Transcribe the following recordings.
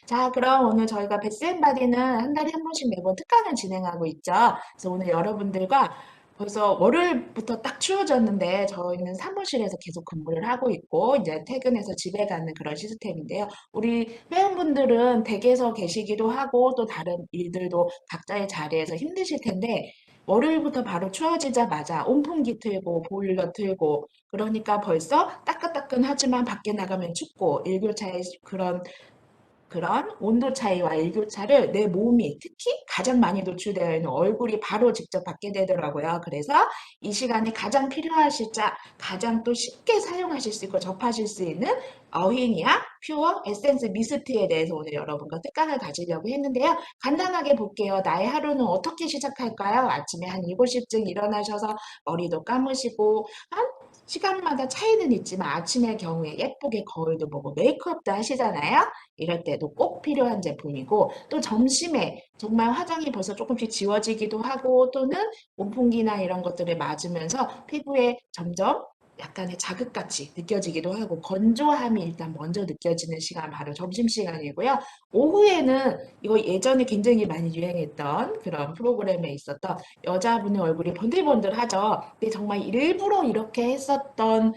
자, 그럼 오늘 저희가 베스앤바디는 한 달에 한 번씩 매번 특강을 진행하고 있죠. 그래서 오늘 여러분들과 벌써 월요일부터 딱 추워졌는데 저희는 사무실에서 계속 근무를 하고 있고 이제 퇴근해서 집에 가는 그런 시스템인데요. 우리 회원분들은 댁에서 계시기도 하고 또 다른 일들도 각자의 자리에서 힘드실 텐데 월요일부터 바로 추워지자마자 온풍기 틀고 보일러 틀고 그러니까 벌써 따끈따끈하지만 밖에 나가면 춥고 일교차의 그런 온도 차이와 일교차를 내 몸이 특히 가장 많이 노출되어 있는 얼굴이 바로 직접 받게 되더라고요. 그래서 이 시간에 가장 필요하실 자, 가장 또 쉽게 사용하실 수 있고 접하실 수 있는 어휘니아 퓨어 에센스 미스트에 대해서 오늘 여러분과 특강을 가지려고 했는데요. 간단하게 볼게요. 나의 하루는 어떻게 시작할까요? 아침에 한 7시쯤 일어나셔서 머리도 감으시고 한 시간마다 차이는 있지만 아침의 경우에 예쁘게 거울도 보고 메이크업도 하시잖아요. 이럴 때도 꼭 필요한 제품이고 또 점심에 정말 화장이 벌써 조금씩 지워지기도 하고 또는 온풍기나 이런 것들을 맞으면서 피부에 점점 약간의 자극같이 느껴지기도 하고 건조함이 일단 먼저 느껴지는 시간 바로 점심시간이고요. 오후에는 이거 예전에 굉장히 많이 유행했던 그런 프로그램에 있었던 여자분의 얼굴이 번들번들하죠. 근데 정말 일부러 이렇게 했었던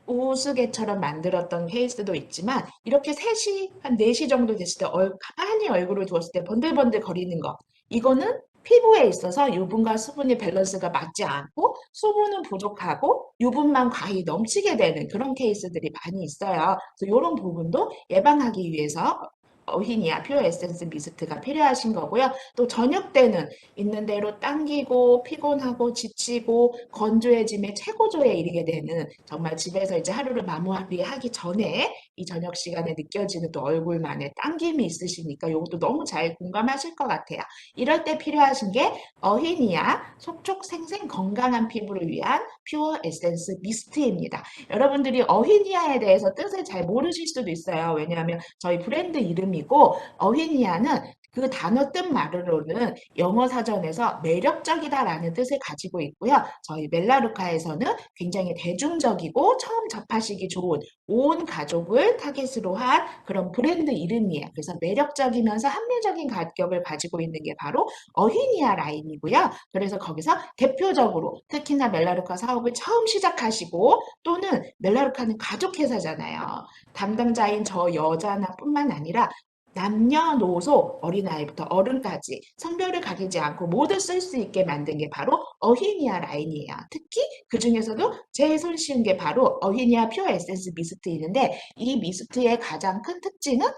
우스개처럼 만들었던 케이스도 있지만 이렇게 3시, 한 4시 정도 됐을 때 가만히 얼굴을 두었을 때 번들번들 거리는 거. 이거는 피부에 있어서 유분과 수분의 밸런스가 맞지 않고 수분은 부족하고 유분만 과히 넘치게 되는 그런 케이스들이 많이 있어요. 그래서 이런 부분도 예방하기 위해서 어휘니아 퓨어 에센스 미스트가 필요하신 거고요. 또 저녁 때는 있는 대로 당기고 피곤하고 지치고 건조해짐의 최고조에 이르게 되는 정말 집에서 이제 하루를 마무리하기 전에 이 저녁 시간에 느껴지는 또 얼굴만의 당김이 있으시니까 이것도 너무 잘 공감하실 것 같아요. 이럴 때 필요하신 게 어휘니아 속촉생생 건강한 피부를 위한 퓨어 에센스 미스트입니다. 여러분들이 어휘니아에 대해서 뜻을 잘 모르실 수도 있어요. 왜냐하면 저희 브랜드 이름이고 어휘니아는 그 단어 뜻말로는 영어 사전에서 매력적이다라는 뜻을 가지고 있고요. 저희 멜라루카에서는 굉장히 대중적이고 처음 접하시기 좋은 온 가족을 타겟으로 한 그런 브랜드 이름이에요. 그래서 매력적이면서 합리적인 가격을 가지고 있는 게 바로 어휘니아 라인이고요. 그래서 거기서 대표적으로 특히나 멜라루카 사업을 처음 시작하시고 또는 멜라루카는 가족 회사잖아요. 담당자인 저 여자나 뿐만 아니라 남녀노소 어린아이부터 어른까지 성별을 가리지 않고 모두 쓸 수 있게 만든 게 바로 어휘니아 라인이에요. 특히 그 중에서도 제일 손쉬운 게 바로 어휘니아 퓨어 에센스 미스트이는데 이 미스트의 가장 큰 특징은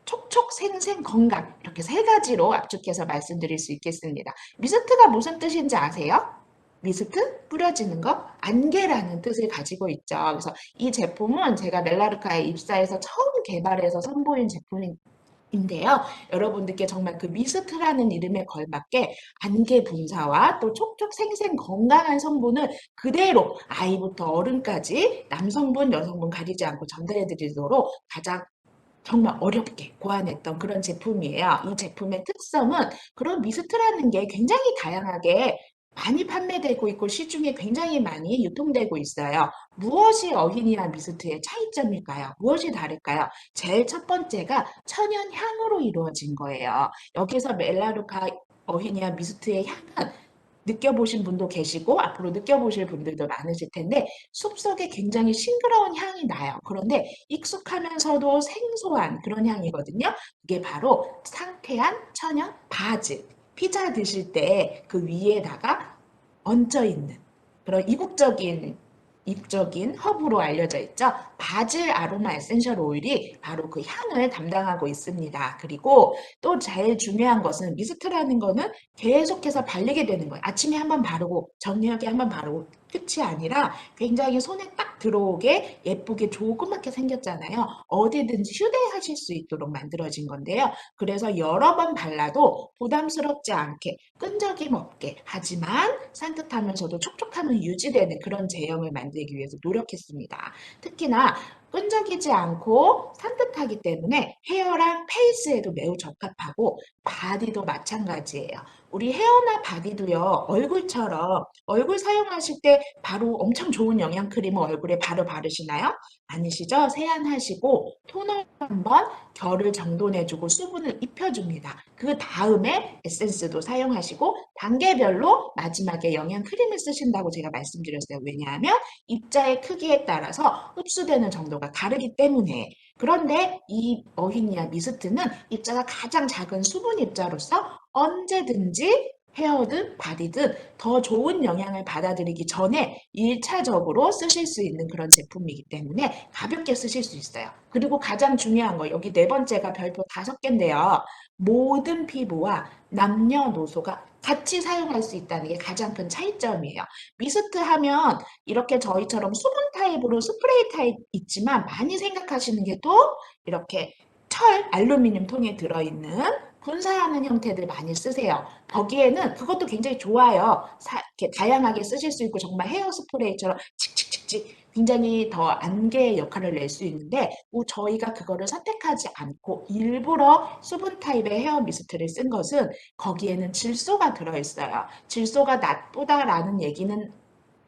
촉촉 생생 건강 이렇게 세 가지로 압축해서 말씀드릴 수 있겠습니다. 미스트가 무슨 뜻인지 아세요? 미스트? 뿌려지는 거? 안개라는 뜻을 가지고 있죠. 그래서 이 제품은 제가 멜라르카에 입사해서 처음 개발해서 선보인 제품인데요. 여러분들께 정말 그 미스트라는 이름에 걸맞게 안개 분사와 또 촉촉 생생 건강한 성분을 그대로 아이부터 어른까지 남성분, 여성분 가리지 않고 전달해 드리도록 가장 정말 어렵게 고안했던 그런 제품이에요. 이 제품의 특성은 그런 미스트라는 게 굉장히 다양하게 많이 판매되고 있고 시중에 굉장히 많이 유통되고 있어요. 무엇이 어휘니아 미스트의 차이점일까요? 무엇이 다를까요? 제일 첫 번째가 천연 향으로 이루어진 거예요. 여기서 멜라루카 어휘니아 미스트의 향은 느껴보신 분도 계시고 앞으로 느껴보실 분들도 많으실 텐데 숲속에 굉장히 싱그러운 향이 나요. 그런데 익숙하면서도 생소한 그런 향이거든요. 그게 바로 상쾌한 천연 바질. 피자 드실 때 그 위에다가 얹혀 있는 그런 이국적인 허브로 알려져 있죠. 바질 아로마 에센셜 오일이 바로 그 향을 담당하고 있습니다. 그리고 또 제일 중요한 것은 미스트라는 거는 계속해서 발리게 되는 거예요. 아침에 한번 바르고 저녁에 한번 바르고 끝이 아니라 굉장히 손에 딱 들어오게 예쁘게 조그맣게 생겼잖아요. 어디든지 휴대하실 수 있도록 만들어진 건데요. 그래서 여러 번 발라도 부담스럽지 않게 끈적임 없게 하지만 산뜻하면서도 촉촉함은 유지되는 그런 제형을 만들기 위해서 노력했습니다. 특히나 끈적이지 않고 산뜻하기 때문에 헤어랑 페이스에도 매우 적합하고 바디도 마찬가지예요. 우리 헤어나 바디도요, 얼굴처럼 얼굴 사용하실 때 바로 엄청 좋은 영양 크림을 얼굴에 바로 바르시나요? 아니시죠? 세안하시고 토너 한번 결을 정돈해주고 수분을 입혀줍니다. 그 다음에 에센스도 사용하시고 단계별로 마지막에 영양 크림을 쓰신다고 제가 말씀드렸어요. 왜냐하면 입자의 크기에 따라서 흡수되는 정도가 다르기 때문에. 그런데 이 어휘니아 미스트는 입자가 가장 작은 수분 입자로서 언제든지 헤어든 바디든 더 좋은 영향을 받아들이기 전에 1차적으로 쓰실 수 있는 그런 제품이기 때문에 가볍게 쓰실 수 있어요. 그리고 가장 중요한 거 여기 네 번째가 별표 5개인데요. 모든 피부와 남녀노소가 같이 사용할 수 있다는 게 가장 큰 차이점이에요. 미스트 하면 이렇게 저희처럼 수분 타입으로 스프레이 타입 있지만 많이 생각하시는 게 또 이렇게 알루미늄 통에 들어있는 분사하는 형태들 많이 쓰세요. 거기에는 그것도 굉장히 좋아요. 이렇게 다양하게 쓰실 수 있고 정말 헤어 스프레이처럼 칙칙칙칙 굉장히 더 안개 역할을 낼 수 있는데 저희가 그거를 선택하지 않고 일부러 수분 타입의 헤어 미스트를 쓴 것은 거기에는 질소가 들어있어요. 질소가 나쁘다라는 얘기는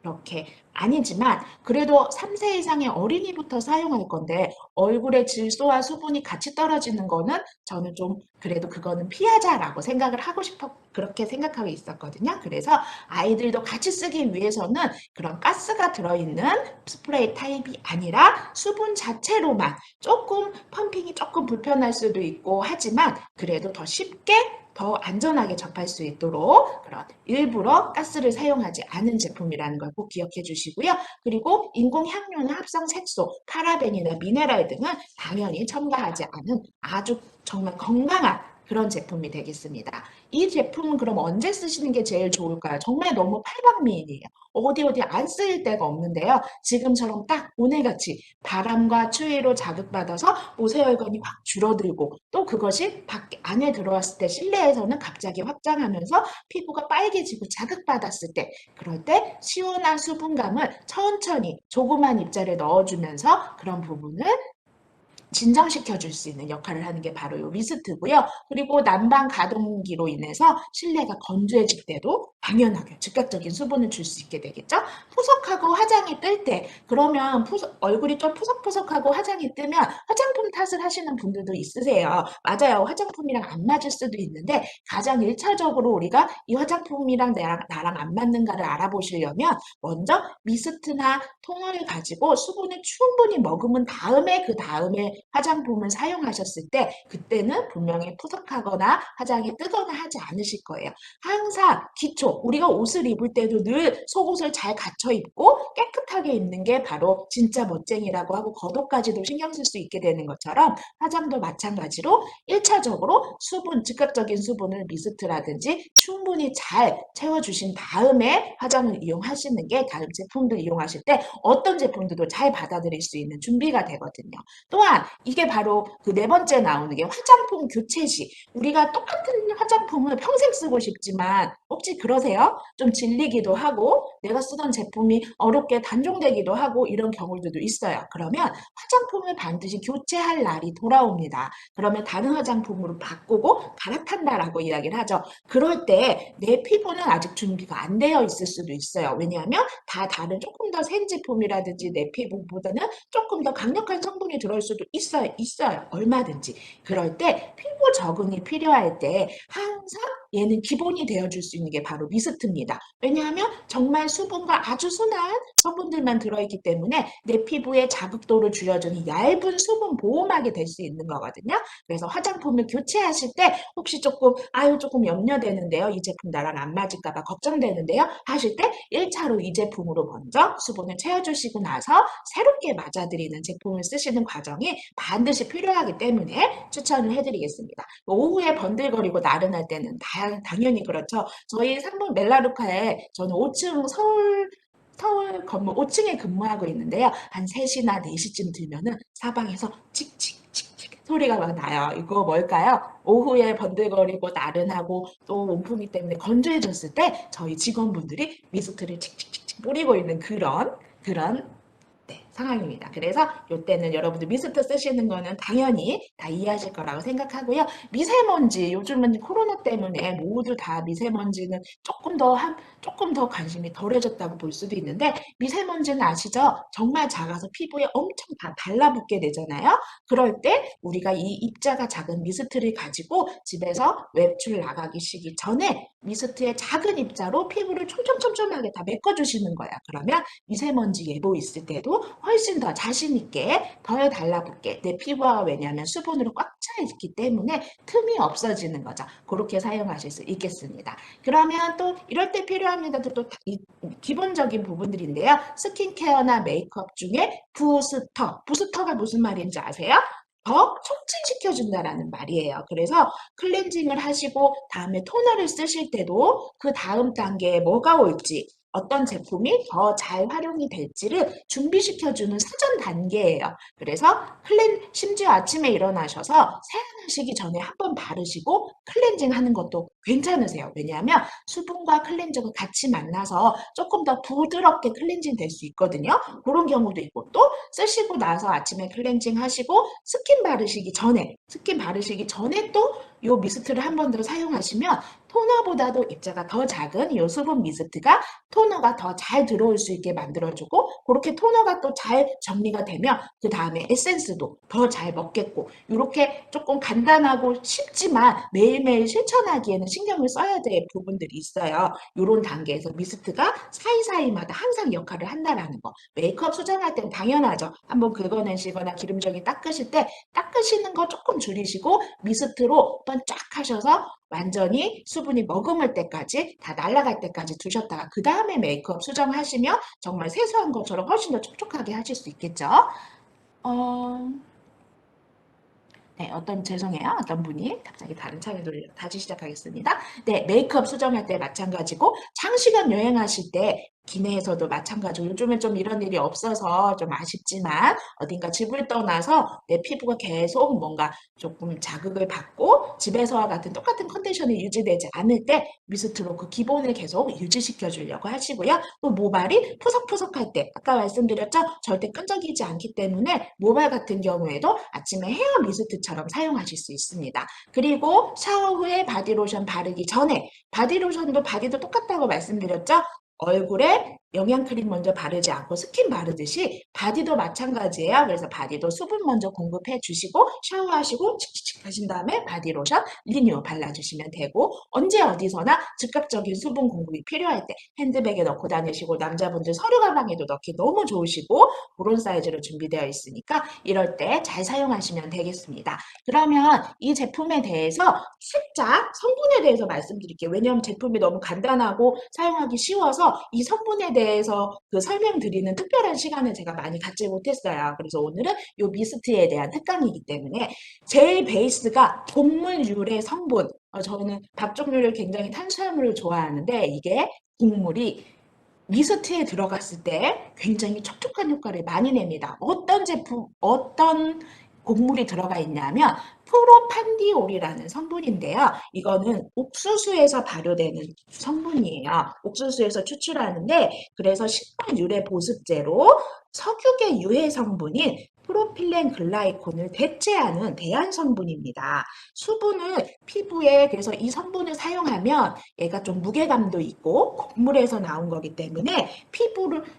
그렇게 아니지만 그래도 3세 이상의 어린이부터 사용할 건데 얼굴에 질소와 수분이 같이 떨어지는 거는 저는 좀 그래도 그거는 피하자라고 생각을 하고 싶어 그렇게 생각하고 있었거든요. 그래서 아이들도 같이 쓰기 위해서는 그런 가스가 들어있는 스프레이 타입이 아니라 수분 자체로만 조금 펌핑이 조금 불편할 수도 있고 하지만 그래도 더 쉽게 더 안전하게 접할 수 있도록 그런 일부러 가스를 사용하지 않은 제품이라는 걸 꼭 기억해 주시고요. 그리고 인공 향료나 합성 색소, 파라벤이나 미네랄 등은 당연히 첨가하지 않은 아주 정말 건강한 그런 제품이 되겠습니다. 이 제품은 그럼 언제 쓰시는 게 제일 좋을까요? 정말 너무 팔방미인이에요. 어디 안 쓰일 데가 없는데요. 지금처럼 딱 오늘같이 바람과 추위로 자극받아서 모세혈관이 확 줄어들고 또 그것이 안에 들어왔을 때 실내에서는 갑자기 확장하면서 피부가 빨개지고 자극받았을 때 그럴 때 시원한 수분감을 천천히 조그만 입자를 넣어주면서 그런 부분을 진정시켜 줄 수 있는 역할을 하는 게 바로 이 미스트고요. 그리고 난방 가동기로 인해서 실내가 건조해질 때도 당연하게 즉각적인 수분을 줄 수 있게 되겠죠. 푸석하고 화장이 뜰 때 그러면 얼굴이 좀 푸석푸석하고 화장이 뜨면 화장품 탓을 하시는 분들도 있으세요. 맞아요. 화장품이랑 안 맞을 수도 있는데 가장 1차적으로 우리가 이 화장품이랑 나랑 안 맞는가를 알아보시려면 먼저 미스트나 토너를 가지고 수분을 충분히 머금은 다음에 그 다음에 화장품을 사용하셨을 때 그때는 분명히 푸석하거나 화장이 뜨거나 하지 않으실 거예요. 항상 기초, 우리가 옷을 입을 때도 늘 속옷을 잘 갖춰 입고 깨끗하게 입는 게 바로 진짜 멋쟁이라고 하고 겉옷까지도 신경 쓸 수 있게 되는 것처럼 화장도 마찬가지로 1차적으로 수분, 즉각적인 수분을 미스트라든지 충분히 잘 채워주신 다음에 화장을 이용하시는 게 다른 제품들 이용하실 때 어떤 제품들도 잘 받아들일 수 있는 준비가 되거든요. 또한 이게 바로 그 네 번째 나오는 게 화장품 교체 시 우리가 똑같은 화장품을 평생 쓰고 싶지만 혹시 그러세요? 좀 질리기도 하고 내가 쓰던 제품이 어렵게 단종되기도 하고 이런 경우들도 있어요. 그러면 화장품을 반드시 교체할 날이 돌아옵니다. 그러면 다른 화장품으로 바꾸고 갈아탄다라고 이야기를 하죠. 그럴 때 내 피부는 아직 준비가 안 되어 있을 수도 있어요. 왜냐하면 다 다른 조금 더 센 제품이라든지 내 피부보다는 조금 더 강력한 성분이 들어올 수도 있어요. 얼마든지. 그럴 때 피부 적응이 필요할 때 항상 얘는 기본이 되어줄 수 있는 게 바로 미스트입니다. 왜냐하면 정말 수분과 아주 순한 성분들만 들어있기 때문에 내 피부의 자극도를 줄여주는 얇은 수분 보호막이 될 수 있는 거거든요. 그래서 화장품을 교체하실 때 혹시 조금 염려되는데요. 이 제품 나랑 안 맞을까 봐 걱정되는데요. 하실 때 1차로 이 제품으로 먼저 수분을 채워주시고 나서 새롭게 맞아들이는 제품을 쓰시는 과정이 반드시 필요하기 때문에 추천을 해드리겠습니다. 오후에 번들거리고 나른할 때는 당연히 그렇죠. 저희 산부 멜라루카에 저는 5층 서울 건물 5층에 근무하고 있는데요. 한 3시나 4시쯤 들면은 사방에서 칙칙칙칙 소리가 막 나요. 이거 뭘까요? 오후에 번들거리고 나른하고 또 온풍이 때문에 건조해졌을 때 저희 직원분들이 미스트를 칙칙칙칙 뿌리고 있는 그런 네, 상황입니다. 그래서 이때는 여러분들 미스트 쓰시는 거는 당연히 다 이해하실 거라고 생각하고요. 미세먼지, 요즘은 코로나 때문에 모두 다 미세먼지는 조금 더 관심이 덜해졌다고 볼 수도 있는데, 미세먼지는 아시죠? 정말 작아서 피부에 엄청 다 달라붙게 되잖아요. 그럴 때 우리가 이 입자가 작은 미스트를 가지고 집에서 외출 나가기 시기 전에 미스트의 작은 입자로 피부를 촘촘촘촘하게 다 메꿔주시는 거야. 그러면 미세먼지 예보 있을 때도 훨씬 더 자신 있게 덜 달라붙게, 내 피부가 왜냐하면 수분으로 꽉 차 있기 때문에 틈이 없어지는 거죠. 그렇게 사용하실 수 있겠습니다. 그러면 또 이럴 때 필요합니다. 또 기본적인 부분들인데요. 스킨케어나 메이크업 중에 부스터. 부스터가 무슨 말인지 아세요? 더 촉진시켜준다라는 말이에요. 그래서 클렌징을 하시고 다음에 토너를 쓰실 때도 그 다음 단계에 뭐가 올지, 어떤 제품이 더 잘 활용이 될지를 준비시켜주는 사전 단계예요. 그래서 심지어 아침에 일어나셔서 세안하시기 전에 한 번 바르시고 클렌징 하는 것도 괜찮으세요. 왜냐하면 수분과 클렌저가 같이 만나서 조금 더 부드럽게 클렌징 될 수 있거든요. 그런 경우도 있고, 또 쓰시고 나서 아침에 클렌징 하시고 스킨 바르시기 전에 또 요 미스트를 한 번 더 사용하시면 토너보다도 입자가 더 작은 요 수분 미스트가 토너가 더 잘 들어올 수 있게 만들어주고, 그렇게 토너가 또 잘 정리가 되면 그 다음에 에센스도 더 잘 먹겠고, 이렇게 조금 간단하고 쉽지만 매일매일 실천하기에는 신경을 써야 될 부분들이 있어요. 이런 단계에서 미스트가 사이사이마다 항상 역할을 한다라는 거. 메이크업 수정할 땐 당연하죠. 한번 긁어내시거나 기름종이 닦으실 때 닦으시는 거 조금 줄이시고 미스트로 한번 쫙 하셔서 완전히 수분이 머금을 때까지, 다 날아갈 때까지 두셨다가 그 다음에 메이크업 수정하시면 정말 세수한 것처럼 훨씬 더 촉촉하게 하실 수 있겠죠. 어, 네, 죄송해요. 어떤 분이 갑자기 다른 창에 다시 시작하겠습니다. 네, 메이크업 수정할 때 마찬가지고, 장시간 여행하실 때 기내에서도 마찬가지고, 요즘에 좀 이런 일이 없어서 좀 아쉽지만, 어딘가 집을 떠나서 내 피부가 계속 뭔가 조금 자극을 받고, 집에서와 같은 똑같은 컨디션이 유지되지 않을 때, 미스트로 그 기본을 계속 유지시켜 주려고 하시고요. 또 모발이 푸석푸석할 때, 아까 말씀드렸죠? 절대 끈적이지 않기 때문에 모발 같은 경우에도 아침에 헤어 미스트처럼 사용하실 수 있습니다. 그리고 샤워 후에 바디로션 바르기 전에, 바디로션도 바디도 똑같다고 말씀드렸죠? 얼굴에 영양크림 먼저 바르지 않고 스킨 바르듯이 바디도 마찬가지예요. 그래서 바디도 수분 먼저 공급해 주시고 샤워하시고 칙칙칙 하신 다음에 바디로션, 리뉴 발라주시면 되고, 언제 어디서나 즉각적인 수분 공급이 필요할 때 핸드백에 넣고 다니시고, 남자분들 서류 가방에도 넣기 너무 좋으시고, 그런 사이즈로 준비되어 있으니까 이럴 때 잘 사용하시면 되겠습니다. 그러면 이 제품에 대해서 살짝 성분에 대해서 말씀드릴게요. 왜냐하면 제품이 너무 간단하고 사용하기 쉬워서 이 성분에 대해서 그 설명드리는 특별한 시간을 제가 많이 갖지 못했어요. 그래서 오늘은 이 미스트에 대한 특강이기 때문에, 제일 베이스가 곡물 유래 성분. 저는 밥 종류를 굉장히 탄수화물을 좋아하는데, 이게 곡물이 미스트에 들어갔을 때 굉장히 촉촉한 효과를 많이 냅니다. 어떤 곡물이 들어가 있냐면 프로판디올이라는 성분인데요. 이거는 옥수수에서 발효되는 성분이에요. 옥수수에서 추출하는데, 그래서 식물 유래 보습제로 석유계 유해 성분인 프로필렌 글라이콘을 대체하는 대안 성분입니다. 수분을 피부에, 그래서 이 성분을 사용하면 얘가 좀 무게감도 있고 곡물에서 나온 거기 때문에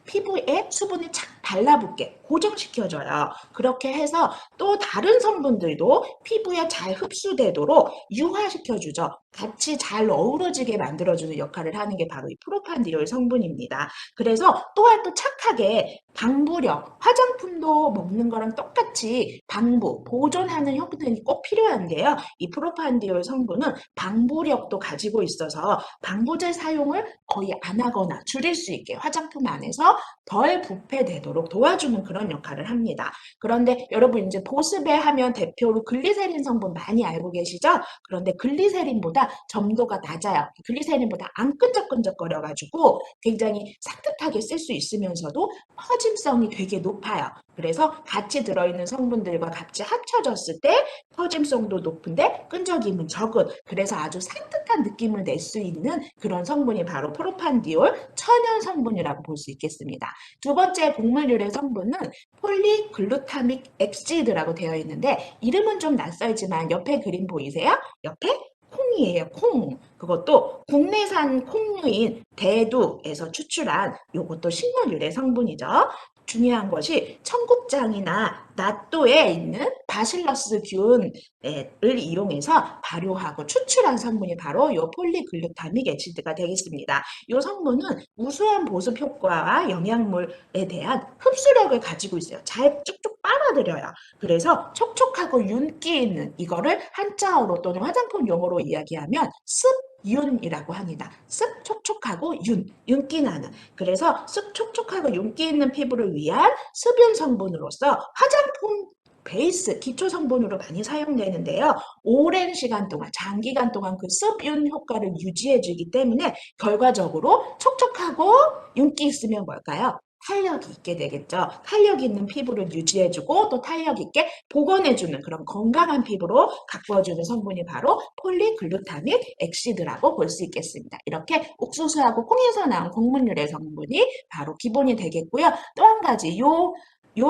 피부에 수분이 착 달라붙게 고정시켜줘요. 그렇게 해서 또 다른 성분들도 피부에 잘 흡수되도록 유화시켜주죠. 같이 잘 어우러지게 만들어주는 역할을 하는 게 바로 이 프로판디올 성분입니다. 그래서 또한 또 착하게 방부력, 화장품도 먹는 거랑 똑같이 보존하는 효능이 꼭 필요한데요. 이 프로판디올 성분은 방부력도 가지고 있어서 방부제 사용을 거의 안 하거나 줄일 수 있게 화장품 안에서 덜 부패되도록 도와주는 그런 역할을 합니다. 그런데 여러분, 이제 보습에 하면 대표로 글리세린 성분 많이 알고 계시죠? 그런데 글리세린보다 점도가 낮아요. 글리세린보다 안 끈적끈적거려가지고 굉장히 산뜻하게 쓸 수 있으면서도 퍼짐성이 되게 높아요. 그래서 같이 들어있는 성분들과 같이 합쳐졌을 때 퍼짐성도 높은데 끈적임은 적은, 그래서 아주 산뜻한 느낌을 낼 수 있는 그런 성분이 바로 프로판디올 천연 성분이라고 볼 수 있겠습니다. 두 번째 곡물유래 성분은 폴리글루타믹 엑시드라고 되어 있는데, 이름은 좀 낯설지만 옆에 그림 보이세요? 옆에 콩이에요, 콩. 그것도 국내산 콩류인 대두에서 추출한 요것도 식물 유래 성분이죠. 중요한 것이 청국장이나 낫또에 있는 바실러스 균을 이용해서 발효하고 추출한 성분이 바로 이 폴리글루타믹 애시드가 되겠습니다. 이 성분은 우수한 보습 효과와 영양물에 대한 흡수력을 가지고 있어요. 잘 쭉쭉 빨아들여요. 그래서 촉촉하고 윤기 있는, 이거를 한자어로 또는 화장품 용어로 이야기하면 습윤이라고 합니다. 습 촉촉하고 윤기 나는. 그래서 습 촉촉하고 윤기 있는 피부를 위한 습윤 성분으로서 화장품 베이스 기초 성분으로 많이 사용되는데요. 오랜 시간 동안, 장기간 동안 그 습윤 효과를 유지해주기 때문에 결과적으로 촉촉하고 윤기 있으면 뭘까요? 탄력이 있게 되겠죠. 탄력 있는 피부를 유지해주고 또 탄력 있게 복원해주는 그런 건강한 피부로 가꾸어주는 성분이 바로 폴리글루타믹 엑시드라고 볼 수 있겠습니다. 이렇게 옥수수하고 콩에서 나온 곡물유래 성분이 바로 기본이 되겠고요. 또 한 가지, 요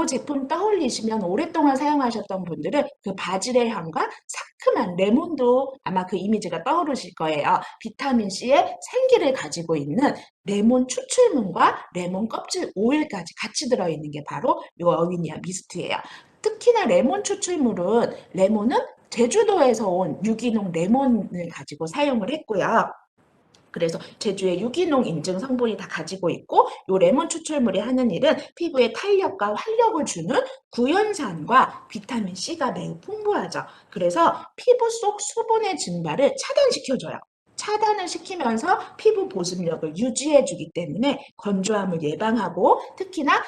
제품 떠올리시면 오랫동안 사용하셨던 분들은 그 바질의 향과 상큼한 레몬도 아마 그 이미지가 떠오르실 거예요. 비타민C의 생기를 가지고 있는 레몬 추출물과 레몬 껍질 오일까지 같이 들어있는 게 바로 요 어위니아 미스트예요. 특히나 레몬 추출물은, 레몬은 제주도에서 온 유기농 레몬을 가지고 사용을 했고요. 그래서 제주의 유기농 인증 성분이 다 가지고 있고, 요 레몬 추출물이 하는 일은 피부에 탄력과 활력을 주는 구연산과 비타민 C가 매우 풍부하죠. 그래서 피부 속 수분의 증발을 차단시켜줘요. 차단을 시키면서 피부 보습력을 유지해주기 때문에 건조함을 예방하고, 특히나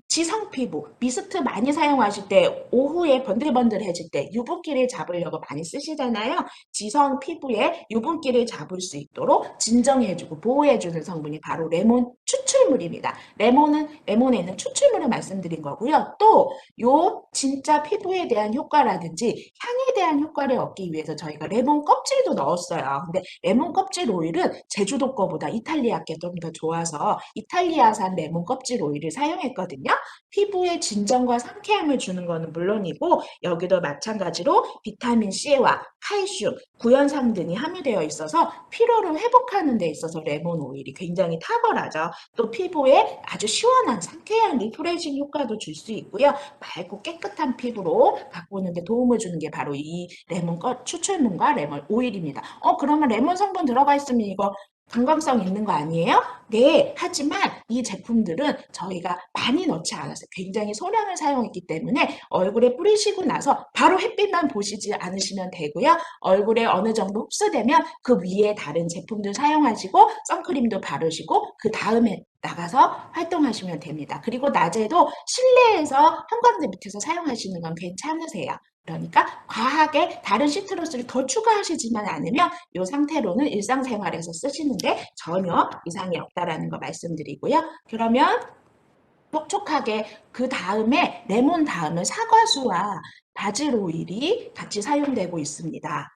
지성 피부, 미스트 많이 사용하실 때 오후에 번들번들해질 때 유분기를 잡으려고 많이 쓰시잖아요. 지성 피부에 유분기를 잡을 수 있도록 진정해주고 보호해주는 성분이 바로 레몬 추출물입니다. 레몬에 있는 추출물을 말씀드린 거고요. 또 요 진짜 피부에 대한 효과라든지 향에 대한 효과를 얻기 위해서 저희가 레몬 껍질도 넣었어요. 근데 레몬 껍질 오일은 제주도 거보다 이탈리아께 좀 더 좋아서 이탈리아산 레몬 껍질 오일을 사용했거든요. 피부에 진정과 상쾌함을 주는 것은 물론이고, 여기도 마찬가지로 비타민 C와 칼슘, 구연산 등이 함유되어 있어서 피로를 회복하는 데 있어서 레몬 오일이 굉장히 탁월하죠. 또 피부에 아주 시원한 상쾌한 리프레싱 효과도 줄 수 있고요. 맑고 깨끗한 피부로 가꾸는 데 도움을 주는 게 바로 이 레몬 추출물과 레몬 오일입니다. 그러면 레몬 성분 들어가 있으면 이거 건강성 있는 거 아니에요? 네, 하지만 이 제품들은 저희가 많이 넣지 않았어요. 굉장히 소량을 사용했기 때문에 얼굴에 뿌리시고 나서 바로 햇빛만 보시지 않으시면 되고요. 얼굴에 어느 정도 흡수되면 그 위에 다른 제품들 사용하시고 선크림도 바르시고 그 다음에 나가서 활동하시면 됩니다. 그리고 낮에도 실내에서 형광등 밑에서 사용하시는 건 괜찮으세요. 그러니까 과하게 다른 시트러스를 더 추가하시지만 않으면 이 상태로는 일상생활에서 쓰시는데 전혀 이상이 없다라는 거 말씀드리고요. 그러면 촉촉하게 그 다음에 레몬 다음에 사과수와 바질 오일이 같이 사용되고 있습니다.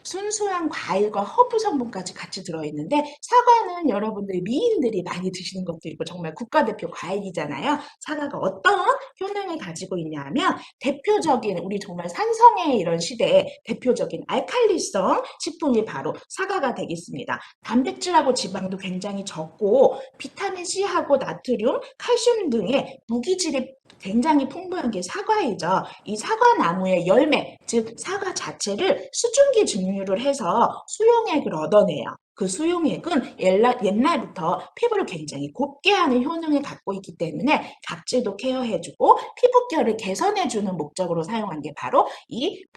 순수한 과일과 허브 성분까지 같이 들어있는데, 사과는 여러분들 미인들이 많이 드시는 것도 있고 정말 국가대표 과일이잖아요. 사과가 어떤 효능을 가지고 있냐 하면, 대표적인 우리 정말 산성의 이런 시대에 대표적인 알칼리성 식품이 바로 사과가 되겠습니다. 단백질하고 지방도 굉장히 적고 비타민C하고 나트륨, 칼슘 등의 무기질이 굉장히 풍부한 게 사과이죠. 이 사과나무의 열매, 즉 사과 자체를 수증기 증류를 해서 수용액을 얻어내요. 그 수용액은 옛날부터 피부를 굉장히 곱게 하는 효능을 갖고 있기 때문에 각질도 케어해주고 피부결을 개선해주는 목적으로 사용한 게 바로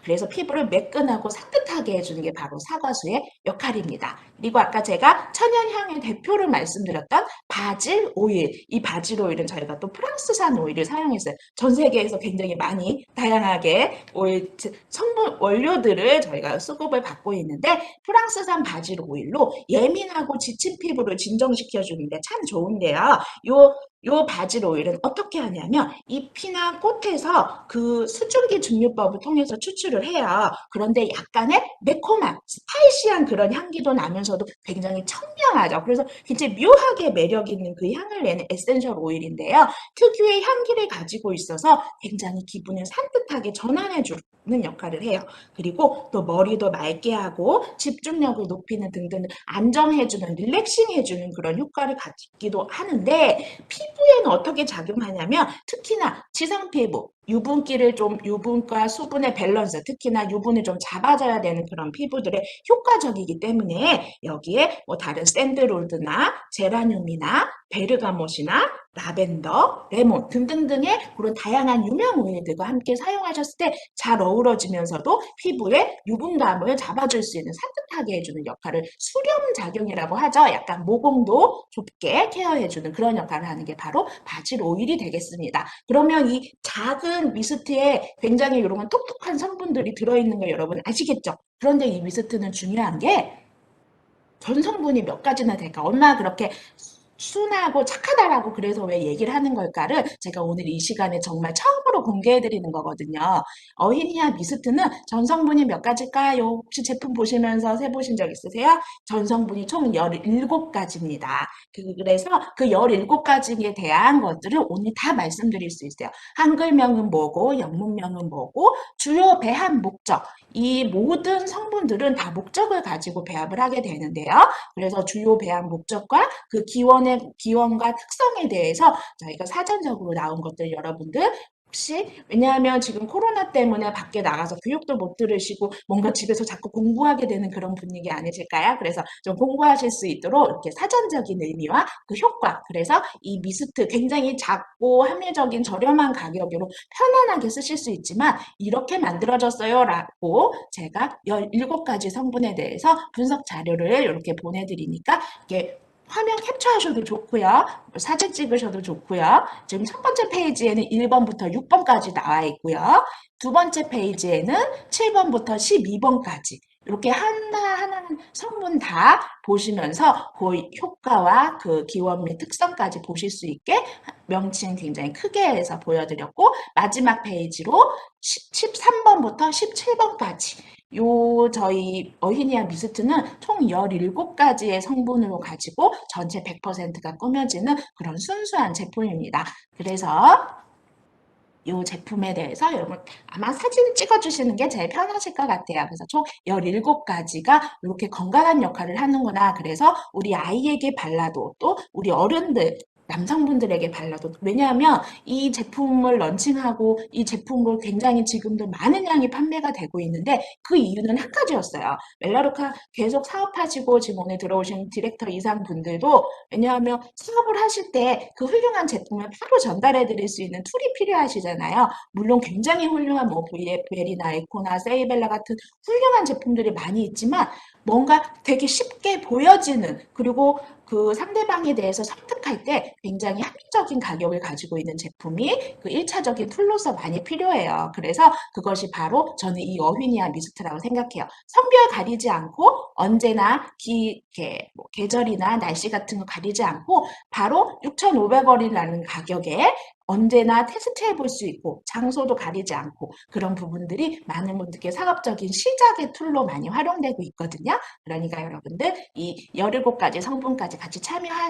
그래서 피부를 매끈하고 산뜻하게 해주는 게 바로 사과수의 역할입니다. 그리고 아까 제가 천연향의 대표를 말씀드렸던 바질 오일, 이 바질 오일은 저희가 또 프랑스산 오일을 사용했어요. 전 세계에서 굉장히 많이 다양하게 오일 성분 원료들을 저희가 수급을 받고 있는데, 프랑스산 바질 오일로 예민하고 지친 피부를 진정시켜 주는데 참 좋은데요. 요 요 바질 오일은 어떻게 하냐면 잎이나 꽃에서 그 수증기 증류법을 통해서 추출을 해요. 그런데 약간의 매콤한 스파이시한 그런 향기도 나면서도 굉장히 청량하죠. 그래서 굉장히 묘하게 매력 있는 그 향을 내는 에센셜 오일인데요. 특유의 향기를 가지고 있어서 굉장히 기분을 산뜻하게 전환해 주는 역할을 해요. 그리고 또 머리도 맑게 하고 집중력을 높이는 등등 안정해주는 릴렉싱해주는 그런 효과를 가지기도 하는데 피부에는 어떻게 작용하냐면 특히나 지상 피부 유분기를 좀 유분과 수분의 밸런스 특히나 유분을 좀 잡아줘야 되는 그런 피부들의 효과적이기 때문에 여기에 뭐 다른 샌드롤드나 제라늄이나 베르가못이나 라벤더, 레몬 등등등의 그런 다양한 유명 오일들과 함께 사용하셨을 때 잘 어우러지면서도 피부에 유분감을 잡아줄 수 있는 산뜻하게 해주는 역할을 수렴 작용이라고 하죠. 약간 모공도 좁게 케어해주는 그런 역할을 하는 게 바로 바질 오일이 되겠습니다. 그러면 이 작은 미스트에 굉장히 이런 똑똑한 성분들이 들어있는 거 여러분 아시겠죠? 그런데 이 미스트는 중요한 게 전성분이 몇 가지나 될까? 얼마나 그렇게 순하고 착하다라고 그래서 왜 얘기를 하는 걸까를 제가 오늘 이 시간에 정말 처음으로 공개해드리는 거거든요. 어히니아 미스트는 전성분이 몇 가지일까요? 혹시 제품 보시면서 세보신 적 있으세요? 전성분이 총 17가지입니다. 그래서 그 17가지에 대한 것들을 오늘 다 말씀드릴 수 있어요. 한글명은 뭐고, 영문명은 뭐고, 주요 배합 목적, 이 모든 성분들은 다 목적을 가지고 배합을 하게 되는데요. 그래서 주요 배합 목적과 그 기원과 특성에 대해서 저희가 사전적으로 나온 것들 여러분들 혹시 왜냐하면 지금 코로나 때문에 밖에 나가서 교육도 못 들으시고 뭔가 집에서 자꾸 공부하게 되는 그런 분위기 아니실까요? 그래서 좀 공부하실 수 있도록 이렇게 사전적인 의미와 그 효과 그래서 이 미스트 굉장히 작고 합리적인 저렴한 가격으로 편안하게 쓰실 수 있지만 이렇게 만들어졌어요 라고 제가 17가지 성분에 대해서 분석 자료를 이렇게 보내드리니까 이게 화면 캡처하셔도 좋고요. 사진 찍으셔도 좋고요. 지금 첫 번째 페이지에는 1번부터 6번까지 나와 있고요. 두 번째 페이지에는 7번부터 12번까지 이렇게 하나하나 성분 다 보시면서 그 효과와 그 기원 및 특성까지 보실 수 있게 명칭 굉장히 크게 해서 보여드렸고 마지막 페이지로 13번부터 17번까지 요 저희 어히니아 미스트는 총 17가지의 성분으로 가지고 전체 100%가 꾸며지는 그런 순수한 제품입니다. 그래서 이 제품에 대해서 여러분 아마 사진 찍어주시는 게 제일 편하실 것 같아요. 그래서 총 17가지가 이렇게 건강한 역할을 하는구나. 그래서 우리 아이에게 발라도 또 우리 어른들 남성분들에게 발라도 왜냐하면 이 제품을 런칭하고 이 제품으로 굉장히 지금도 많은 양이 판매가 되고 있는데 그 이유는 한 가지였어요. 멜라루카 계속 사업하시고 지금 오늘 들어오신 디렉터 이상 분들도 왜냐하면 사업을 하실 때 그 훌륭한 제품을 바로 전달해 드릴 수 있는 툴이 필요하시잖아요. 물론 굉장히 훌륭한 뭐 VFL이나 에코나 세이벨라 같은 훌륭한 제품들이 많이 있지만 뭔가 되게 쉽게 보여지는 그리고 그 상대방에 대해서 설득할 때 굉장히 합리적인 가격을 가지고 있는 제품이 그 1차적인 툴로서 많이 필요해요. 그래서 그것이 바로 저는 이 어휘니아 미스트라고 생각해요. 성별 가리지 않고 언제나 뭐 계절이나 날씨 같은 거 가리지 않고 바로 6,500원이라는 가격에 언제나 테스트해 볼 수 있고 장소도 가리지 않고 그런 부분들이 많은 분들께 상업적인 시작의 툴로 많이 활용되고 있거든요. 그러니까 여러분들 이 17가지 성분까지 같이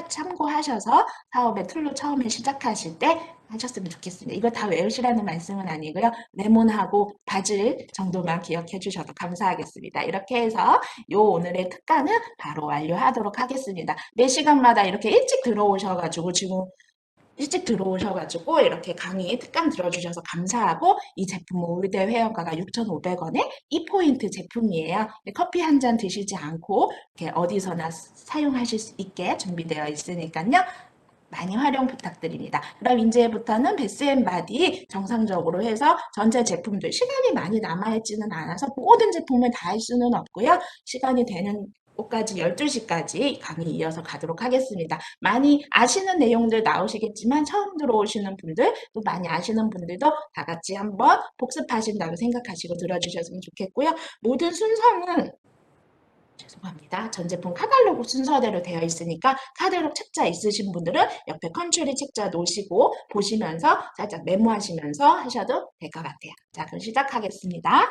참고하셔서 사업의 툴로 처음에 시작하실 때 하셨으면 좋겠습니다. 이거 다 외우시라는 말씀은 아니고요. 레몬하고 바질 정도만 기억해 주셔도 감사하겠습니다. 이렇게 해서 요 오늘의 특강은 바로 완료하도록 하겠습니다. 매 시간마다 이렇게 일찍 들어오셔가지고 이렇게 강의 특강 들어주셔서 감사하고 이 제품은 올대 회원가가 6,500원에 2포인트 제품이에요. 커피 한 잔 드시지 않고 이렇게 어디서나 사용하실 수 있게 준비되어 있으니까요. 많이 활용 부탁드립니다. 그럼 이제부터는 베스앤바디 정상적으로 해서 전체 제품들 시간이 많이 남아있지는 않아서 모든 제품을 다 할 수는 없고요. 시간이 되는 곳까지 12시까지 강의 이어서 가도록 하겠습니다. 많이 아시는 내용들 나오시겠지만 처음 들어오시는 분들 또 많이 아시는 분들도 다 같이 한번 복습하신다고 생각하시고 들어주셨으면 좋겠고요. 모든 순서는 죄송합니다. 전 제품 카탈로그 순서대로 되어 있으니까 카탈로그 책자 있으신 분들은 옆에 컨트리 책자 놓으시고 보시면서 살짝 메모하시면서 하셔도 될 것 같아요. 자, 그럼 시작하겠습니다.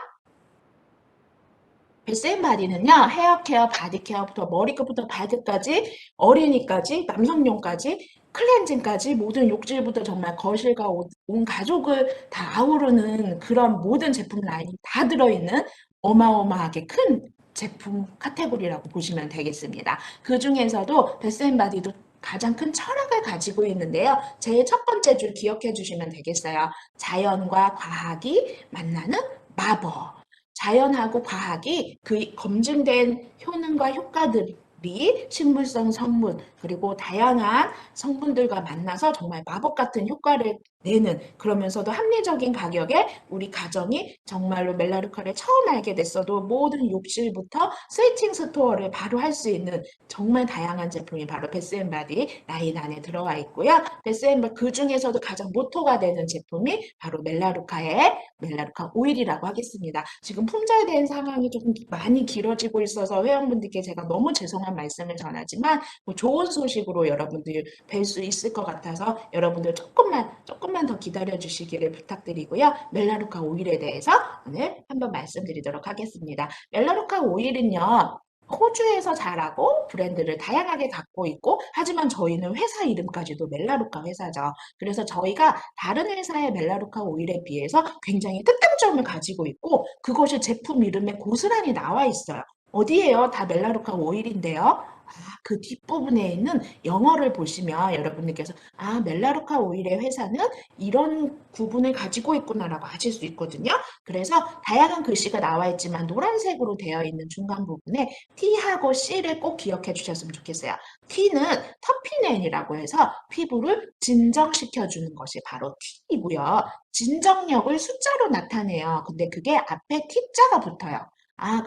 베스앤바디는요, 헤어케어, 바디케어부터 머리끝부터 발끝까지, 어린이까지, 남성용까지, 클렌징까지 모든 욕실부터 정말 거실과 온 가족을 다 아우르는 그런 모든 제품 라인이 다 들어있는 어마어마하게 큰 제품 카테고리라고 보시면 되겠습니다. 그 중에서도 베스앤바디도 가장 큰 철학을 가지고 있는데요. 제일 첫 번째 줄 기억해 주시면 되겠어요. 자연과 과학이 만나는 마법. 자연하고 과학이 그 검증된 효능과 효과들이 식물성 성분 그리고 다양한 성분들과 만나서 정말 마법 같은 효과를 내는 그러면서도 합리적인 가격에 우리 가정이 정말로 멜라루카를 처음 알게 됐어도 모든 욕실부터 스위칭 스토어를 바로 할 수 있는 정말 다양한 제품이 바로 베스앤바디 라인 안에 들어와 있고요. 베스앤바디 그 중에서도 가장 모토가 되는 제품이 바로 멜라루카의 멜라루카 오일이라고 하겠습니다. 지금 품절된 상황이 조금 많이 길어지고 있어서 회원분들께 제가 너무 죄송한 말씀을 전하지만 뭐 좋은 소식으로 여러분들 뵐 수 있을 것 같아서 여러분들 조금만 더 기다려 주시기를 부탁드리고요. 멜라루카 오일에 대해서 오늘 한번 말씀드리도록 하겠습니다. 멜라루카 오일은요. 호주에서 자라고 브랜드를 다양하게 갖고 있고 하지만 저희는 회사 이름까지도 멜라루카 회사죠. 그래서 저희가 다른 회사의 멜라루카 오일에 비해서 굉장히 특장점을 가지고 있고 그것이 제품 이름에 고스란히 나와 있어요. 어디에요? 다 멜라루카 오일인데요. 그 뒷부분에 있는 영어를 보시면 여러분들께서 멜라루카 오일의 회사는 이런 구분을 가지고 있구나라고 아실 수 있거든요. 그래서 다양한 글씨가 나와 있지만 노란색으로 되어 있는 중간 부분에 T하고 C를 꼭 기억해 주셨으면 좋겠어요. T는 터피넨이라고 해서 피부를 진정시켜주는 것이 바로 T이고요. 진정력을 숫자로 나타내요. 근데 그게 앞에 T자가 붙어요.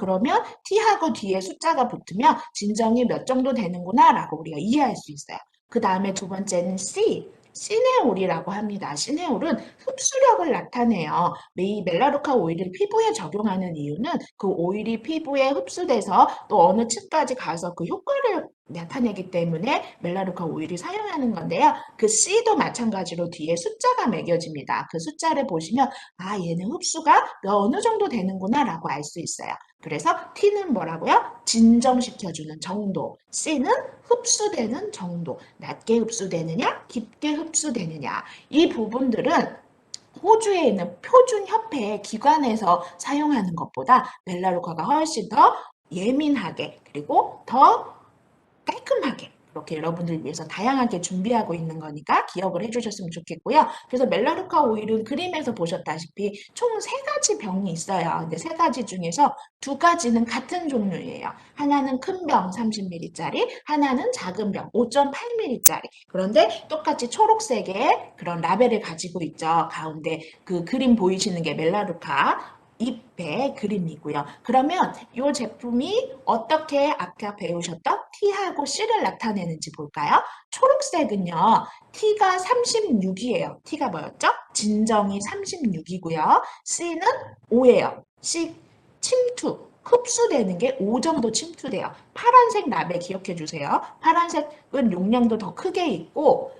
그러면 T하고 뒤에 숫자가 붙으면 진정이 몇 정도 되는구나라고 우리가 이해할 수 있어요. 그 다음에 두 번째는 C. 시네올이라고 합니다. 시네올은 흡수력을 나타내요. 이 멜라루카 오일을 피부에 적용하는 이유는 그 오일이 피부에 흡수돼서 또 어느 층까지 가서 그 효과를 나타내기 때문에 멜라루카 오일을 사용하는 건데요. 그 C도 마찬가지로 뒤에 숫자가 매겨집니다. 그 숫자를 보시면 얘는 흡수가 어느 정도 되는구나라고 알 수 있어요. 그래서 T는 뭐라고요? 진정시켜주는 정도. C는 흡수되는 정도. 낮게 흡수되느냐, 깊게 흡수되느냐. 이 부분들은 호주에 있는 표준 협회 기관에서 사용하는 것보다 멜라루카가 훨씬 더 예민하게 그리고 더 깔끔하게 그렇게 여러분들 위해서 다양하게 준비하고 있는 거니까 기억을 해주셨으면 좋겠고요. 그래서 멜라루카 오일은 그림에서 보셨다시피 총 세 가지 병이 있어요. 근데 세 가지 중에서 두 가지는 같은 종류예요. 하나는 큰 병 30ml짜리, 하나는 작은 병 5.8ml짜리. 그런데 똑같이 초록색의 그런 라벨을 가지고 있죠. 가운데 그 그림 보이시는 게 멜라루카 잎의 그림이고요. 그러면 이 제품이 어떻게 아까 배우셨던 T하고 C를 나타내는지 볼까요? 초록색은요. T가 36이에요. T가 뭐였죠? 진정이 36이고요. C는 5예요. C 침투. 흡수되는 게 5 정도 침투돼요. 파란색 라벨 기억해 주세요. 파란색은 용량도 더 크게 있고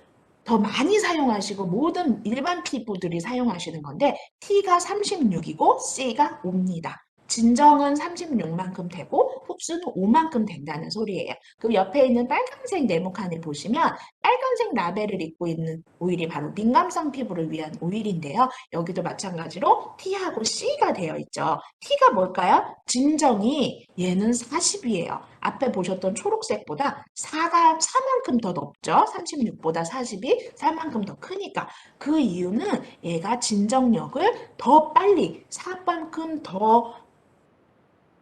더 많이 사용하시고 모든 일반 피부들이 사용하시는 건데 T가 36이고 C가 5입니다. 진정은 36만큼 되고 흡수는 5만큼 된다는 소리예요. 그럼 옆에 있는 빨간색 네모칸을 보시면 빨간색 라벨을 입고 있는 오일이 바로 민감성 피부를 위한 오일인데요. 여기도 마찬가지로 T하고 C가 되어 있죠. T가 뭘까요? 진정이 얘는 40이에요. 앞에 보셨던 초록색보다 4만큼 더 높죠. 36보다 40이 4만큼 더 크니까. 그 이유는 얘가 진정력을 더 빨리 4만큼 더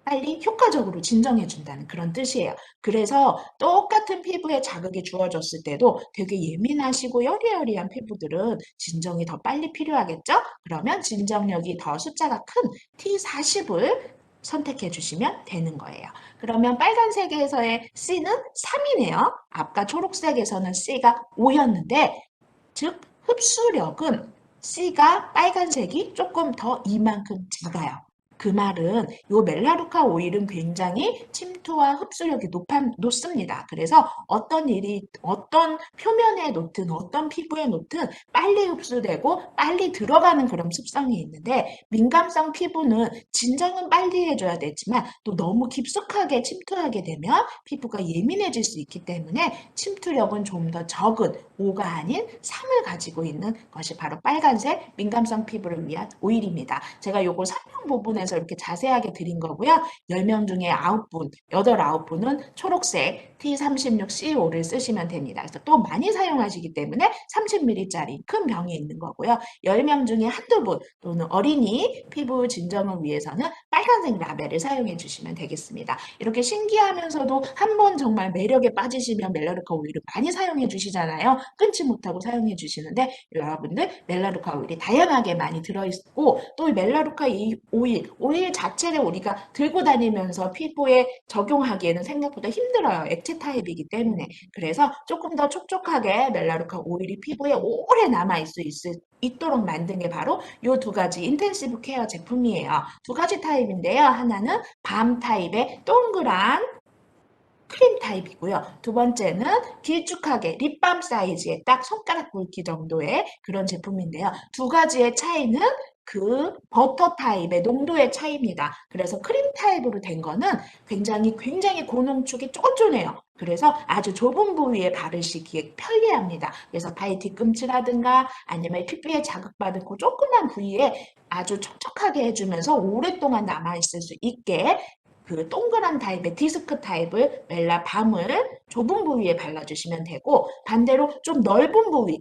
빨리 효과적으로 진정해 준다는 그런 뜻이에요. 그래서 똑같은 피부에 자극이 주어졌을 때도 되게 예민하시고 여리여리한 피부들은 진정이 더 빨리 필요하겠죠? 그러면 진정력이 더 숫자가 큰 T40을 선택해 주시면 되는 거예요. 그러면 빨간색에서의 C는 3이네요. 아까 초록색에서는 C가 5였는데 즉 흡수력은 C가 빨간색이 조금 더 이만큼 작아요. 그 말은 요 멜라루카 오일은 굉장히 침투와 흡수력이 높습니다. 그래서 어떤 일이 어떤 표면에 놓든 어떤 피부에 놓든 빨리 흡수되고 빨리 들어가는 그런 습성이 있는데 민감성 피부는 진정은 빨리 해줘야 되지만 또 너무 깊숙하게 침투하게 되면 피부가 예민해질 수 있기 때문에 침투력은 좀 더 적은 5가 아닌 3을 가지고 있는 것이 바로 빨간색 민감성 피부를 위한 오일입니다. 제가 요걸 설명 부분에서 이렇게 자세하게 드린 거고요. 10명 중에 9분, 8, 9분은 초록색 T36CO5를 쓰시면 됩니다. 그래서 또 많이 사용하시기 때문에 30ml짜리 큰 병이 있는 거고요. 10명 중에 한두 분 또는 어린이 피부 진정을 위해서는 빨간색 라벨을 사용해 주시면 되겠습니다. 이렇게 신기하면서도 한 번 정말 매력에 빠지시면 멜라루카 오일을 많이 사용해 주시잖아요. 끊지 못하고 사용해 주시는데 여러분들 멜라루카 오일이 다양하게 많이 들어있고 또 멜라루카 이 오일 자체를 우리가 들고 다니면서 피부에 적용하기에는 생각보다 힘들어요. 액체 타입이기 때문에. 그래서 조금 더 촉촉하게 멜라루카 오일이 피부에 오래 남아 있을 수 있도록 만든 게 바로 이 두 가지 인텐시브 케어 제품이에요. 두 가지 타입인데요. 하나는 밤 타입의 동그란 크림 타입이고요. 두 번째는 길쭉하게 립밤 사이즈의 딱 손가락 굵기 정도의 그런 제품인데요. 두 가지의 차이는 그 버터 타입의 농도의 차이입니다. 그래서 크림 타입으로 된 거는 굉장히 고농축이 쫀쫀해요. 그래서 아주 좁은 부위에 바르시기에 편리합니다. 그래서 발 뒤꿈치라든가 아니면 피부에 자극받은 그 조그만 부위에 아주 촉촉하게 해주면서 오랫동안 남아있을 수 있게 그 동그란 타입의 디스크 타입을 멜라 밤을 좁은 부위에 발라주시면 되고 반대로 좀 넓은 부위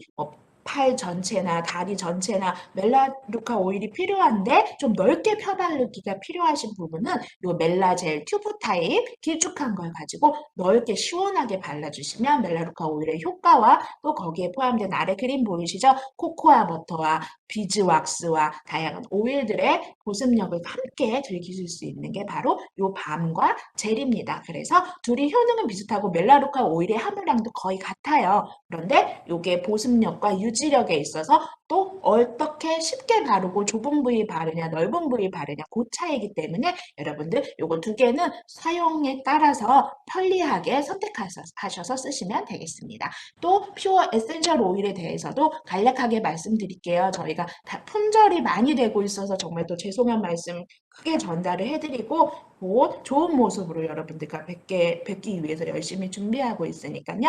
팔 전체나 다리 전체나 멜라루카 오일이 필요한데 좀 넓게 펴바르기가 필요하신 부분은 이 멜라젤 튜브 타입 길쭉한 걸 가지고 넓게 시원하게 발라주시면 멜라루카 오일의 효과와 또 거기에 포함된 아래 그림 보이시죠? 코코아 버터와 비즈왁스와 다양한 오일들의 보습력을 함께 즐기실 수 있는 게 바로 이 밤과 젤입니다. 그래서 둘이 효능은 비슷하고 멜라루카 오일의 함유량도 거의 같아요. 그런데 이게 보습력과 유지력에 있어서 또 어떻게 쉽게 바르고 좁은 부위 바르냐 넓은 부위 바르냐 그 차이기 때문에 여러분들 요거 두 개는 사용에 따라서 편리하게 선택하셔서 쓰시면 되겠습니다. 또 퓨어 에센셜 오일에 대해서도 간략하게 말씀드릴게요. 저희가 다 품절이 많이 되고 있어서 정말 또 죄송한 말씀 크게 전달을 해드리고 곧 좋은 모습으로 여러분들과 뵙기 위해서 열심히 준비하고 있으니까요.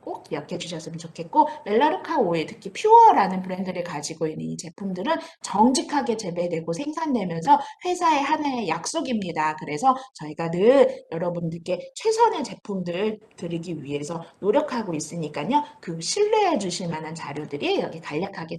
꼭 기억해 주셨으면 좋겠고 멜라루카 오일 특히 퓨어라는 브랜드를 가지고 있는 이 제품들은 정직하게 재배되고 생산되면서 회사의 하나의 약속입니다. 그래서 저희가 늘 여러분들께 최선의 제품들 드리기 위해서 노력하고 있으니까요. 그 신뢰해 주실 만한 자료들이 여기 간략하게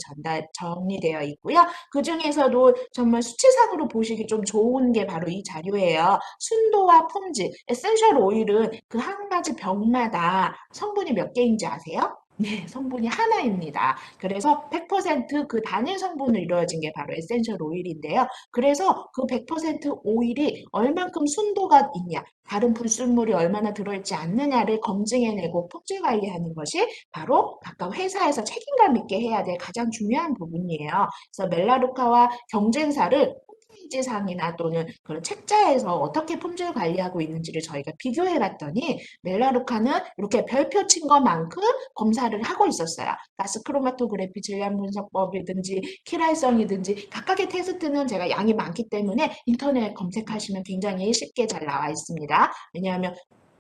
정리되어 있고요. 그 중에서도 정말 수치상으로 보시기 좀 좋은 게 바로 이 자료예요. 순도와 품질, 에센셜 오일은 그 한 가지 병마다 성분이 몇 개인지 아세요? 네, 성분이 하나입니다. 그래서 100%그 단일 성분으로 이루어진 게 바로 에센셜 오일인데요. 그래서 그 100% 오일이 얼만큼 순도가 있냐, 다른 불순물이 얼마나 들어있지 않느냐를 검증해내고 품질 관리하는 것이 바로 각각 회사에서 책임감 있게 해야 될 가장 중요한 부분이에요. 그래서 멜라루카와 경쟁사를 홈페이지상이나 또는 그런 책자에서 어떻게 품질 관리하고 있는지를 저희가 비교해 봤더니 멜라루카는 이렇게 별표 친 것만큼 검사를 하고 있었어요. 가스 크로마토그래피 질량 분석법이든지 키랄성이든지 각각의 테스트는 제가 양이 많기 때문에 인터넷 검색하시면 굉장히 쉽게 잘 나와 있습니다. 왜냐하면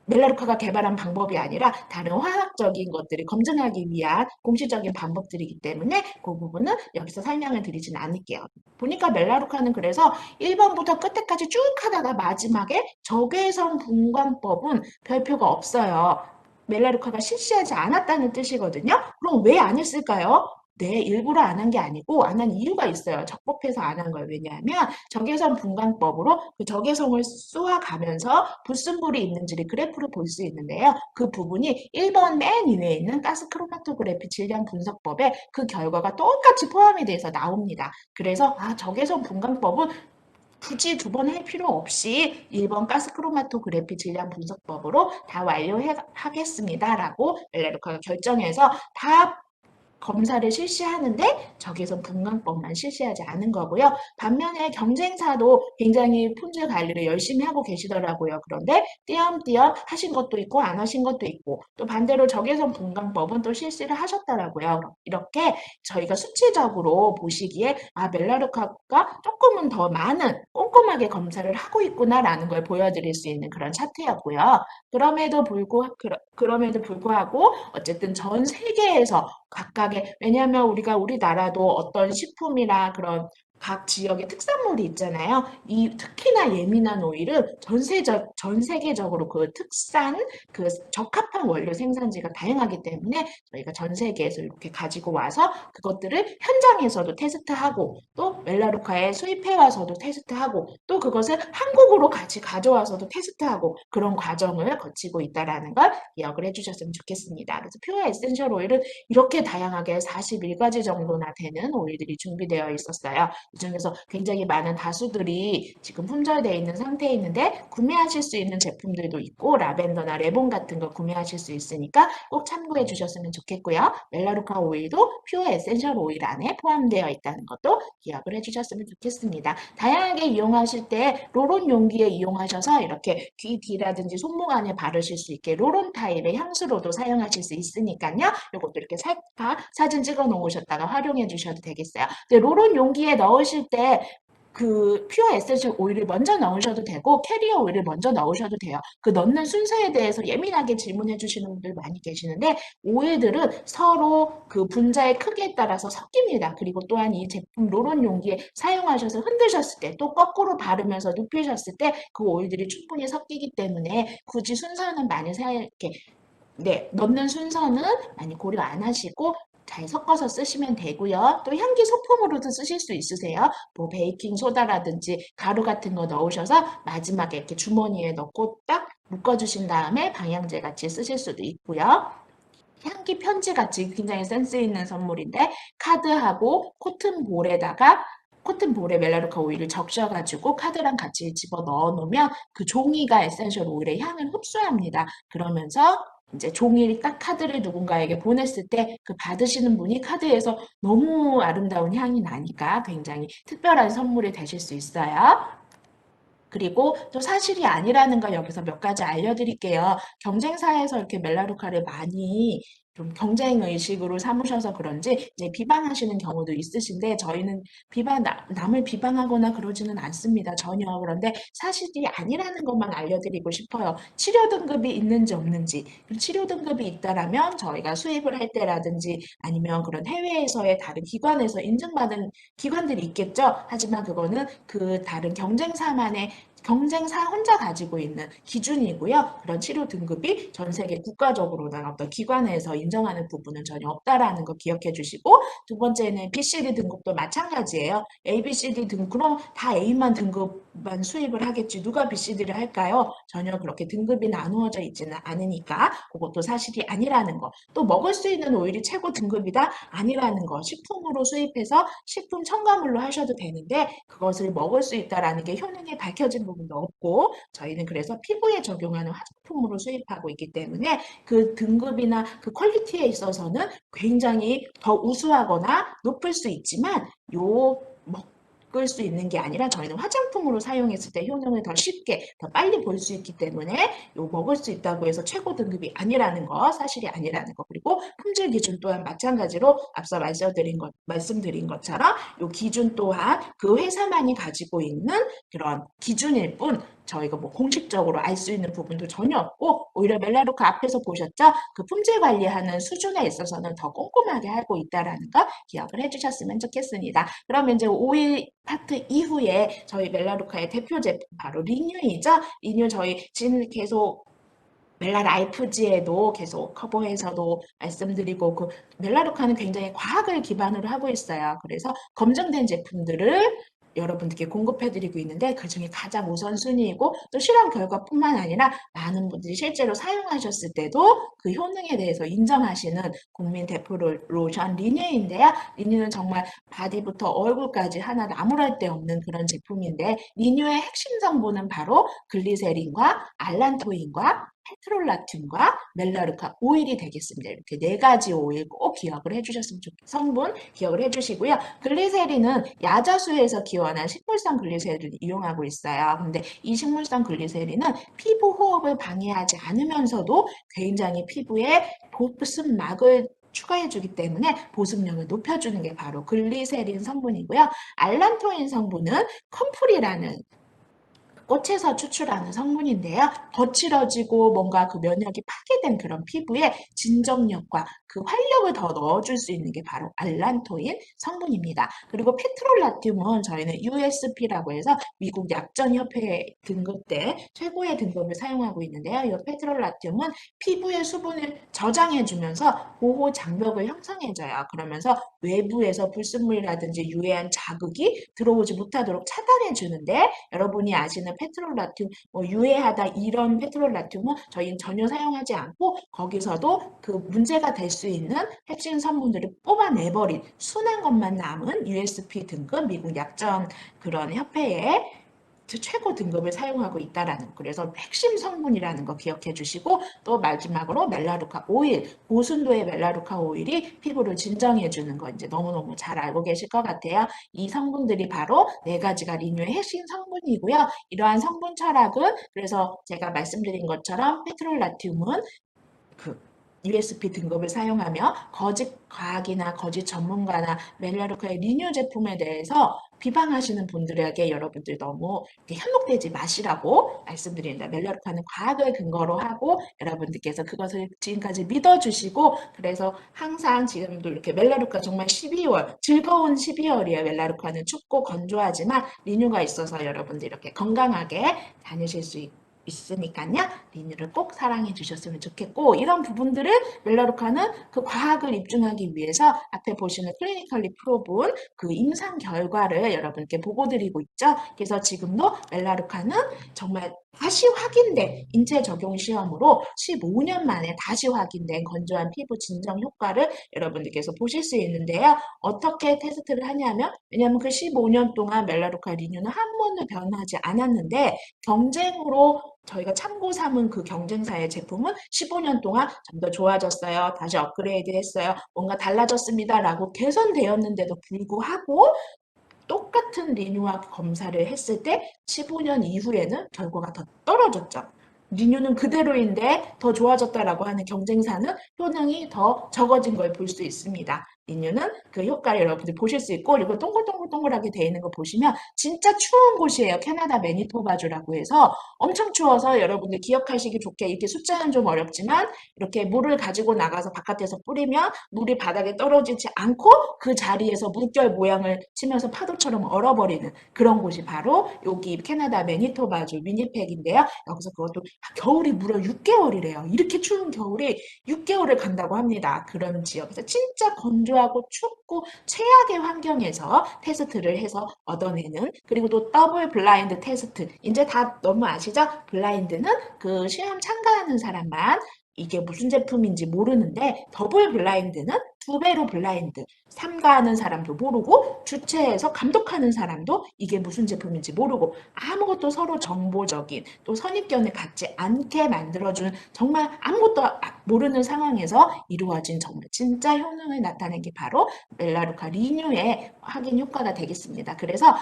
멜라루카가 개발한 방법이 아니라 다른 화학적인 것들을 검증하기 위한 공식적인 방법들이기 때문에 그 부분은 여기서 설명을 드리진 않을게요. 보니까 멜라루카는 그래서 1번부터 끝에까지 쭉 하다가 마지막에 적외선 분광법은 별표가 없어요. 멜라루카가 실시하지 않았다는 뜻이거든요. 그럼 왜 안 했을까요? 네, 일부러 안 한 게 아니고 안 한 이유가 있어요. 적법해서 안 한 거예요. 왜냐하면 적외선 분광법으로 그 적외선을 쏘아가면서 불순물이 있는지를 그래프로 볼 수 있는데요. 그 부분이 1번 맨 위에 있는 가스 크로마토그래피 질량 분석법에 그 결과가 똑같이 포함이 돼서 나옵니다. 그래서 적외선 분광법은 굳이 두 번 할 필요 없이 1번 가스 크로마토그래피 질량 분석법으로 다 완료하겠습니다라고 멜라루카가 결정해서 다 검사를 실시하는데 적외선 분광법만 실시하지 않은 거고요. 반면에 경쟁사도 굉장히 품질 관리를 열심히 하고 계시더라고요. 그런데 띄엄띄엄 하신 것도 있고 안 하신 것도 있고 또 반대로 적외선 분광법은 또 실시를 하셨더라고요. 이렇게 저희가 수치적으로 보시기에 멜라루카가 조금은 더 많은 꼼꼼하게 검사를 하고 있구나라는 걸 보여드릴 수 있는 그런 차트였고요. 그럼에도 불구하고 어쨌든 전 세계에서 각각의 왜냐하면 우리가 우리나라도 어떤 식품이나 그런 각 지역의 특산물이 있잖아요. 이 특히나 예민한 오일은 전 세계적으로 그 특산, 그 적합한 원료 생산지가 다양하기 때문에 저희가 전 세계에서 이렇게 가지고 와서 그것들을 현장에서도 테스트하고 또 멜라루카에 수입해 와서도 테스트하고 또 그것을 한국으로 같이 가져와서도 테스트하고 그런 과정을 거치고 있다라는 걸 기억을 해주셨으면 좋겠습니다. 그래서 퓨어 에센셜 오일은 이렇게 다양하게 41가지 정도나 되는 오일들이 준비되어 있었어요. 이 중에서 굉장히 많은 다수들이 지금 품절되어 있는 상태에 있는데 구매하실 수 있는 제품들도 있고 라벤더나 레몬 같은 거 구매하실 수 있으니까 꼭 참고해 주셨으면 좋겠고요. 멜라루카 오일도 퓨어 에센셜 오일 안에 포함되어 있다는 것도 기억을 해주셨으면 좋겠습니다. 다양하게 이용하실 때 로론 용기에 이용하셔서 이렇게 귀 뒤라든지 손목 안에 바르실 수 있게 로론 타입의 향수로도 사용하실 수 있으니까요. 이것도 이렇게 살짝 사진 찍어 놓으셨다가 활용해 주셔도 되겠어요. 근데 로론 용기에 넣으실 때 그 퓨어 에센셜 오일을 먼저 넣으셔도 되고 캐리어 오일을 먼저 넣으셔도 돼요. 그 넣는 순서에 대해서 예민하게 질문해 주시는 분들 많이 계시는데 오일들은 서로 그 분자의 크기에 따라서 섞입니다. 그리고 또한 이 제품 로론 용기에 사용하셔서 흔드셨을 때 또 거꾸로 바르면서 눕히셨을 때 그 오일들이 충분히 섞이기 때문에 굳이 순서는 많이 이렇게 네, 넣는 순서는 많이 고려 안 하시고 잘 섞어서 쓰시면 되고요. 또 향기 소품으로도 쓰실 수 있으세요. 뭐 베이킹 소다라든지 가루 같은 거 넣으셔서 마지막에 이렇게 주머니에 넣고 딱 묶어주신 다음에 방향제 같이 쓰실 수도 있고요. 향기 편지 같이 굉장히 센스 있는 선물인데 카드하고 코튼 볼에 멜라루카 오일을 적셔가지고 카드랑 같이 집어 넣어 놓으면 그 종이가 에센셜 오일의 향을 흡수합니다. 그러면서 이제 종이 딱 카드를 누군가에게 보냈을 때 그 받으시는 분이 카드에서 너무 아름다운 향이 나니까 굉장히 특별한 선물이 되실 수 있어요. 그리고 또 사실이 아니라는 걸 여기서 몇 가지 알려드릴게요. 경쟁사에서 이렇게 멜라루카를 많이 좀 경쟁 의식으로 삼으셔서 그런지 이제 비방하시는 경우도 있으신데 저희는 남을 비방하거나 그러지는 않습니다. 전혀. 그런데 사실이 아니라는 것만 알려드리고 싶어요. 치료 등급이 있는지 없는지. 치료 등급이 있다라면 저희가 수입을 할 때라든지 아니면 그런 해외에서의 다른 기관에서 인증받은 기관들이 있겠죠. 하지만 그거는 그 다른 경쟁사 혼자 가지고 있는 기준이고요. 그런 치료 등급이 전 세계 국가적으로나 어떤 기관에서 인정하는 부분은 전혀 없다라는 거 기억해 주시고 두 번째는 BCD 등급도 마찬가지예요. A, B, C, D 등급 그럼 다 A만 등급만 수입을 하겠지 누가 BCD를 할까요? 전혀 그렇게 등급이 나누어져 있지는 않으니까 그것도 사실이 아니라는 거. 또 먹을 수 있는 오일이 최고 등급이다? 아니라는 거. 식품으로 수입해서 식품 첨가물로 하셔도 되는데 그것을 먹을 수 있다라는 게 효능이 밝혀진 부분도 없고 저희는 그래서 피부에 적용하는 화장품으로 수입하고 있기 때문에 그 등급이나 그 퀄리티에 있어서는 굉장히 더 우수하거나 높을 수 있지만 요 먹을 수 있는 게 아니라 저희는 화장품으로 사용했을 때 효능을 더 쉽게 더 빨리 볼 수 있기 때문에 요 먹을 수 있다고 해서 최고 등급이 아니라는 거 사실이 아니라는 거 그리고 품질 기준 또한 마찬가지로 앞서 말씀드린 것처럼 요 기준 또한 그 회사만이 가지고 있는 그런 기준일 뿐 저희가 뭐 공식적으로 알 수 있는 부분도 전혀 없고 오히려 멜라루카 앞에서 보셨죠? 그 품질 관리하는 수준에 있어서는 더 꼼꼼하게 하고 있다라는 거 기억을 해주셨으면 좋겠습니다. 그러면 이제 5일 파트 이후에 저희 멜라루카의 대표 제품 바로 리뉴이죠. 리뉴 저희 지금 계속 멜라 라이프지에도 계속 커버해서도 말씀드리고 그 멜라루카는 굉장히 과학을 기반으로 하고 있어요. 그래서 검증된 제품들을 여러분들께 공급해드리고 있는데 그중에 가장 우선순위이고 또 실험 결과뿐만 아니라 많은 분들이 실제로 사용하셨을 때도 그 효능에 대해서 인정하시는 국민 대표 로션 리뉴인데요. 리뉴는 정말 바디부터 얼굴까지 하나 나무랄 데 없는 그런 제품인데 리뉴의 핵심 성분은 바로 글리세린과 알란토인과 페트롤라튬과 멜라루카 오일이 되겠습니다. 이렇게 네 가지 오일 꼭 기억을 해주셨으면 좋겠어요. 성분 기억을 해주시고요. 글리세린은 야자수에서 기원한 식물성 글리세린을 이용하고 있어요. 근데 이 식물성 글리세린은 피부 호흡을 방해하지 않으면서도 굉장히 피부에 보습막을 추가해주기 때문에 보습력을 높여주는 게 바로 글리세린 성분이고요. 알란토인 성분은 컴풀이라는 꽃에서 추출하는 성분인데요. 거칠어지고 뭔가 그 면역이 파괴된 그런 피부에 진정력과 그 활력을 더 넣어줄 수 있는 게 바로 알란토인 성분입니다. 그리고 페트롤라튬은 저희는 USP라고 해서 미국 약전협회 등급대 최고의 등급을 사용하고 있는데요. 이 페트롤라튬은 피부의 수분을 저장해주면서 보호 장벽을 형성해줘요. 그러면서 외부에서 불순물이라든지 유해한 자극이 들어오지 못하도록 차단해주는데 여러분이 아시는 페트롤라튬 유해하다 이런 페트롤라튬은 저희는 전혀 사용하지 않고 거기서도 그 문제가 될 수 있는 핵심 성분들을 뽑아내버린 순한 것만 남은 USP 등급 미국 약전 그런 협회에 최고 등급을 사용하고 있다라는 그래서 핵심 성분이라는 거 기억해 주시고 또 마지막으로 멜라루카 오일 고순도의 멜라루카 오일이 피부를 진정해 주는 거 이제 너무너무 잘 알고 계실 것 같아요. 이 성분들이 바로 네 가지가 리뉴의 핵심 성분이고요. 이러한 성분 철학은 그래서 제가 말씀드린 것처럼 페트롤라튬은 그 USP 등급을 사용하며 거짓 과학이나 거짓 전문가나 멜라루카의 리뉴 제품에 대해서 비방하시는 분들에게 여러분들 너무 현혹되지 마시라고 말씀드립니다. 멜라루카는 과학을 근거로 하고 여러분들께서 그것을 지금까지 믿어주시고 그래서 항상 지금도 이렇게 멜라루카 정말 12월 즐거운 12월이에요. 멜라루카는 춥고 건조하지만 리뉴가 있어서 여러분들 이렇게 건강하게 다니실 수 있으니까요. 리뉴를 꼭 사랑해 주셨으면 좋겠고 이런 부분들을 멜라루카는 그 과학을 입증하기 위해서 앞에 보시는 클리니컬리 프로브온 그 임상 결과를 여러분께 보고 드리고 있죠. 그래서 지금도 멜라루카는 정말 다시 확인된 인체 적용 시험으로 15년 만에 다시 확인된 건조한 피부 진정 효과를 여러분들께서 보실 수 있는데요. 어떻게 테스트를 하냐면 왜냐하면 그 15년 동안 멜라루카 리뉴는 한 번도 변하지 않았는데 경쟁으로 저희가 참고 삼은 그 경쟁사의 제품은 15년 동안 좀 더 좋아졌어요. 다시 업그레이드 했어요. 뭔가 달라졌습니다라고 개선되었는데도 불구하고 똑같은 리뉴와 검사를 했을 때 15년 이후에는 결과가 더 떨어졌죠. 리뉴는 그대로인데 더 좋아졌다라고 하는 경쟁사는 효능이 더 적어진 걸 볼 수 있습니다. 리뉴는 그 효과를 여러분들 보실 수 있고 그리고 동글동글동글하게 되어 있는 거 보시면 진짜 추운 곳이에요. 캐나다 매니토바주라고 해서 엄청 추워서 여러분들 기억하시기 좋게 이렇게 숫자는 좀 어렵지만 이렇게 물을 가지고 나가서 바깥에서 뿌리면 물이 바닥에 떨어지지 않고 그 자리에서 물결 모양을 치면서 파도처럼 얼어버리는 그런 곳이 바로 여기 캐나다 매니토바주 위니펙인데요. 여기서 그것도 겨울이 무려 6개월이래요. 이렇게 추운 겨울이 6개월을 간다고 합니다. 그런 지역에서 진짜 건조하고 춥고 최악의 환경에서 테스트를 해서 얻어내는 그리고 또 더블 블라인드 테스트 이제 다 너무 아시죠? 블라인드는 그 시험 참가하는 사람만 이게 무슨 제품인지 모르는데 더블 블라인드는 두 배로 블라인드. 참가하는 사람도 모르고 주최해서 감독하는 사람도 이게 무슨 제품인지 모르고 아무것도 서로 정보적인 또 선입견을 갖지 않게 만들어주는 정말 아무것도 모르는 상황에서 이루어진 정말 진짜 효능을 나타낸 게 바로 멜라루카 리뉴의 확인 효과가 되겠습니다. 그래서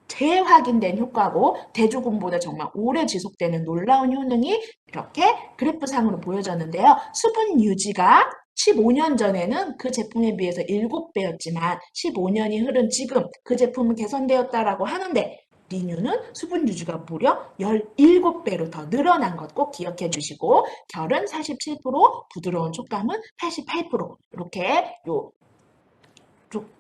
재확인된 효과고 대조군보다 정말 오래 지속되는 놀라운 효능이 이렇게 그래프상으로 보여졌는데요. 수분 유지가 15년 전에는 그 제품에 비해서 7배였지만 15년이 흐른 지금 그 제품은 개선되었다라고 하는데 리뉴는 수분 유지가 무려 17배로 더 늘어난 것 꼭 기억해 주시고 결은 47%, 부드러운 촉감은 88% 이렇게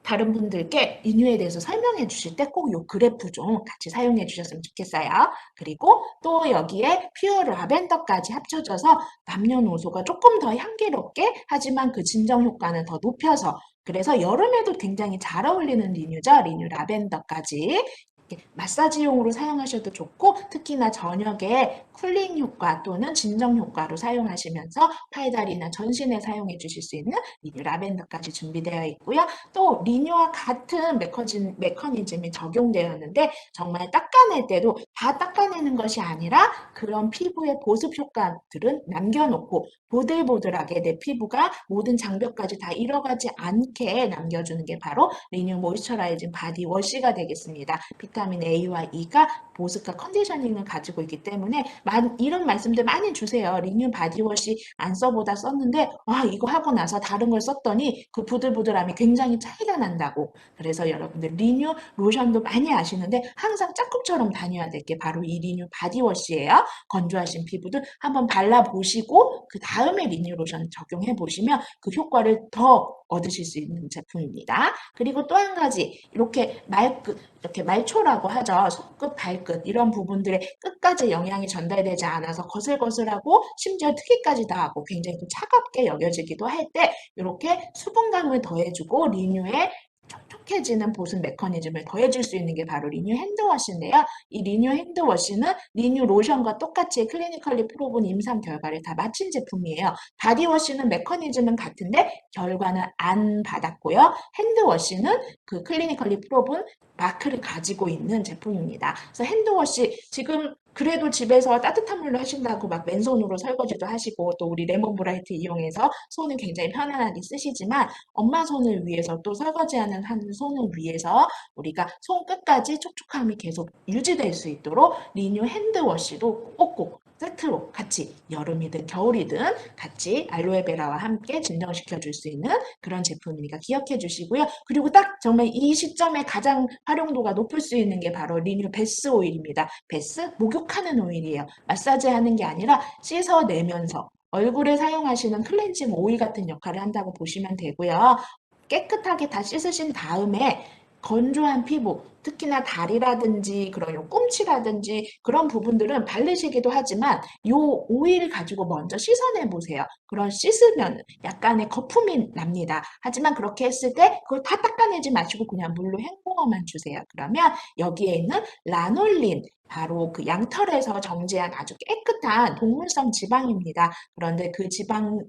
다른 분들께 리뉴에 대해서 설명해 주실 때 꼭 이 그래프 좀 같이 사용해 주셨으면 좋겠어요. 그리고 또 여기에 퓨어 라벤더까지 합쳐져서 남녀노소가 조금 더 향기롭게 하지만 그 진정 효과는 더 높여서 그래서 여름에도 굉장히 잘 어울리는 리뉴죠. 리뉴 라벤더까지 마사지용으로 사용하셔도 좋고 특히나 저녁에 쿨링 효과 또는 진정 효과로 사용하시면서 팔다리나 전신에 사용해 주실 수 있는 리뉴 라벤더까지 준비되어 있고요. 또 리뉴와 같은 메커니즘이 적용되었는데 정말 닦아낼 때도 다 닦아내는 것이 아니라 그런 피부의 보습 효과들은 남겨놓고 보들보들하게 내 피부가 모든 장벽까지 다 잃어가지 않게 남겨주는 게 바로 리뉴 모이스처라이징 바디 워시가 되겠습니다. 비타민 A와 E가 보습과 컨디셔닝을 가지고 있기 때문에 이런 말씀들 많이 주세요. 리뉴 바디워시 안 써보다 썼는데 이거 하고 나서 다른 걸 썼더니 그 부들부들함이 굉장히 차이가 난다고. 그래서 여러분들 리뉴 로션도 많이 아시는데 항상 짝꿍처럼 다녀야 될 게 바로 이 리뉴 바디워시예요. 건조하신 피부들 한번 발라보시고 그 다음에 리뉴 로션 적용해 보시면 그 효과를 더 얻으실 수 있는 제품입니다. 그리고 또 한 가지 이렇게 이렇게 말초라고 하죠. 손끝, 발끝 이런 부분들에 끝까지 영양이 전달되지 않아서 거슬거슬하고 심지어 특이까지 다 하고 굉장히 또 차갑게 여겨지기도 할 때 이렇게 수분감을 더해주고 리뉴에 촉촉해지는 보습 메커니즘을 더해줄 수 있는 게 바로 리뉴 핸드워시인데요. 이 리뉴 핸드워시는 리뉴 로션과 똑같이 클리니컬리 프로분 임상 결과를 다 마친 제품이에요. 바디워시는 메커니즘은 같은데 결과는 안 받았고요. 핸드워시는 그 클리니컬리 프로분 마크를 가지고 있는 제품입니다. 그래서 핸드워시 지금 그래도 집에서 따뜻한 물로 하신다고 막 맨손으로 설거지도 하시고 또 우리 레몬 브라이트 이용해서 손은 굉장히 편안하게 쓰시지만 엄마 손을 위해서 또 설거지하는 하는 손을 위해서 우리가 손끝까지 촉촉함이 계속 유지될 수 있도록 리뉴 핸드워시도 꼭꼭 세트로 같이 여름이든 겨울이든 같이 알로에베라와 함께 진정시켜 줄 수 있는 그런 제품이니까 기억해 주시고요. 그리고 딱 정말 이 시점에 가장 활용도가 높을 수 있는 게 바로 리뉴 베스 오일입니다. 베스 목욕하는 오일이에요. 마사지하는 게 아니라 씻어내면서 얼굴에 사용하시는 클렌징 오일 같은 역할을 한다고 보시면 되고요. 깨끗하게 다 씻으신 다음에 건조한 피부, 특히나 다리라든지 그런 요 꿈치라든지 그런 부분들은 바르시기도 하지만 요 오일 가지고 먼저 씻어내 보세요. 그런 씻으면 약간의 거품이 납니다. 하지만 그렇게 했을 때 그걸 다 닦아내지 마시고 그냥 물로 헹구어만 주세요. 그러면 여기에 있는 라놀린 바로 그 양털에서 정제한 아주 깨끗한 동물성 지방입니다. 그런데 그 지방이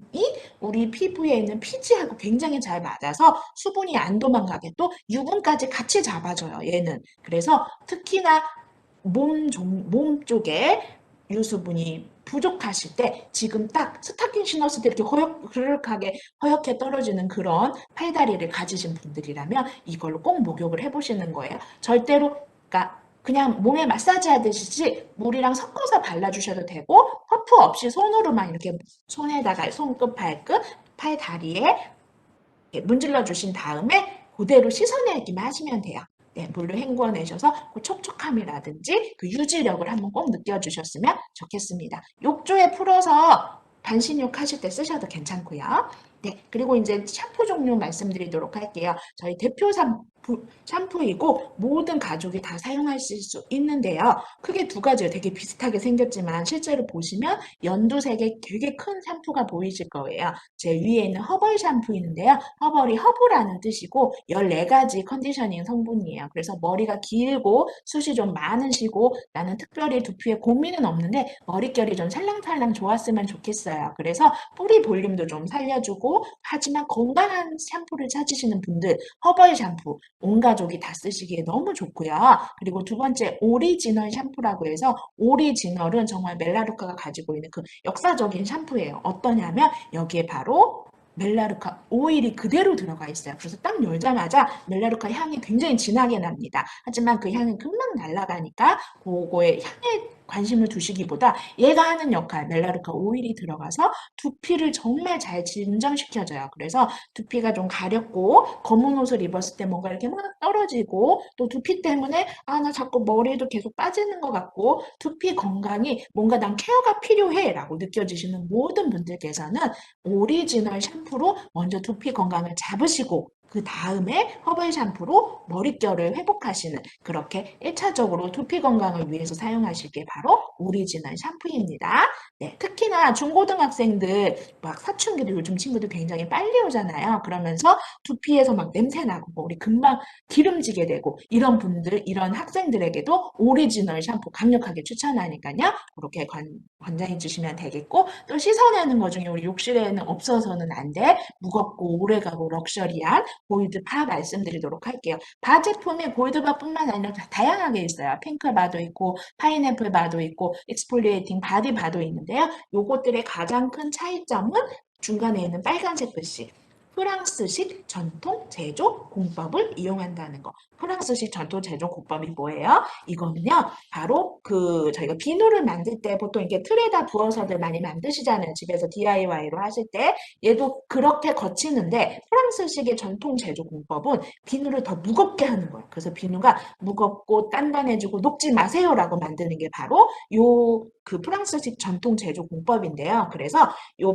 우리 피부에 있는 피지하고 굉장히 잘 맞아서 수분이 안 도망가게 또 유분까지 같이 잡아줘요, 얘는. 그래서 특히나 몸 쪽에 유수분이 부족하실 때 지금 딱 스타킹 신었을 때 이렇게 그렇게 허옇게 떨어지는 그런 팔다리를 가지신 분들이라면 이걸로 꼭 목욕을 해보시는 거예요. 절대로 그러니까 그냥 몸에 마사지 하듯이 물이랑 섞어서 발라주셔도 되고 퍼프 없이 손으로만 이렇게 손에다가 손끝, 발끝, 팔 다리에 문질러 주신 다음에 그대로 씻어내기만 하시면 돼요. 네, 물로 헹궈 내셔서 그 촉촉함이라든지 그 유지력을 한번 꼭 느껴주셨으면 좋겠습니다. 욕조에 풀어서 반신욕 하실 때 쓰셔도 괜찮고요. 네, 그리고 이제 샴푸 종류 말씀드리도록 할게요. 저희 대표 샴푸이고 모든 가족이 다 사용하실 수 있는데요. 크게 두 가지예요. 되게 비슷하게 생겼지만 실제로 보시면 연두색의 되게 큰 샴푸가 보이실 거예요. 제 위에 있는 허벌 샴푸인데요. 허벌이 허브라는 뜻이고 14가지 컨디셔닝 성분이에요. 그래서 머리가 길고 숱이 좀 많으시고 나는 특별히 두피에 고민은 없는데 머릿결이 좀 살랑살랑 좋았으면 좋겠어요. 그래서 뿌리 볼륨도 좀 살려주고 하지만 건강한 샴푸를 찾으시는 분들 허벌 샴푸 온 가족이 다 쓰시기에 너무 좋고요. 그리고 두 번째 오리지널 샴푸라고 해서 오리지널은 정말 멜라루카가 가지고 있는 그 역사적인 샴푸예요. 어떠냐면 여기에 바로 멜라루카 오일이 그대로 들어가 있어요. 그래서 딱 열자마자 멜라루카 향이 굉장히 진하게 납니다. 하지만 그 향이 금방 날아가니까 그거에 향에 관심을 두시기보다 얘가 하는 역할, 멜라루카 오일이 들어가서 두피를 정말 잘 진정시켜줘요. 그래서 두피가 좀 가렵고 검은 옷을 입었을 때 뭔가 이렇게 막 떨어지고 또 두피 때문에 나 자꾸 머리도 계속 빠지는 것 같고 두피 건강이 뭔가 난 케어가 필요해라고 느껴지시는 모든 분들께서는 오리지널 샴푸로 먼저 두피 건강을 잡으시고 그 다음에 허블 샴푸로 머릿결을 회복하시는 그렇게 1차적으로 두피 건강을 위해서 사용하실 게 바로 오리지널 샴푸입니다. 네, 특히나 중고등학생들 막 사춘기도 요즘 친구들 굉장히 빨리 오잖아요. 그러면서 두피에서 막 냄새 나고 뭐 우리 금방 기름지게 되고 이런 분들, 이런 학생들에게도 오리지널 샴푸 강력하게 추천하니까요. 그렇게 권장해 주시면 되겠고 또 씻어내는 것 중에 우리 욕실에는 없어서는 안 돼. 무겁고 오래가고 럭셔리한 골드바 말씀드리도록 할게요. 바 제품이 골드바뿐만 아니라 다양하게 있어요. 핑크바도 있고 파인애플 바도 있고 익스폴리에이팅 바디 바도 있는데요. 요것들의 가장 큰 차이점은 중간에 있는 빨간색 글씨. 프랑스식 전통 제조 공법을 이용한다는 거. 프랑스식 전통 제조 공법이 뭐예요? 이거는요, 바로 저희가 비누를 만들 때 보통 이렇게 틀에다 부어서들 많이 만드시잖아요. 집에서 DIY로 하실 때. 얘도 그렇게 거치는데 프랑스식의 전통 제조 공법은 비누를 더 무겁게 하는 거예요. 그래서 비누가 무겁고 단단해지고 녹지 마세요라고 만드는 게 바로 그 프랑스식 전통 제조 공법인데요. 그래서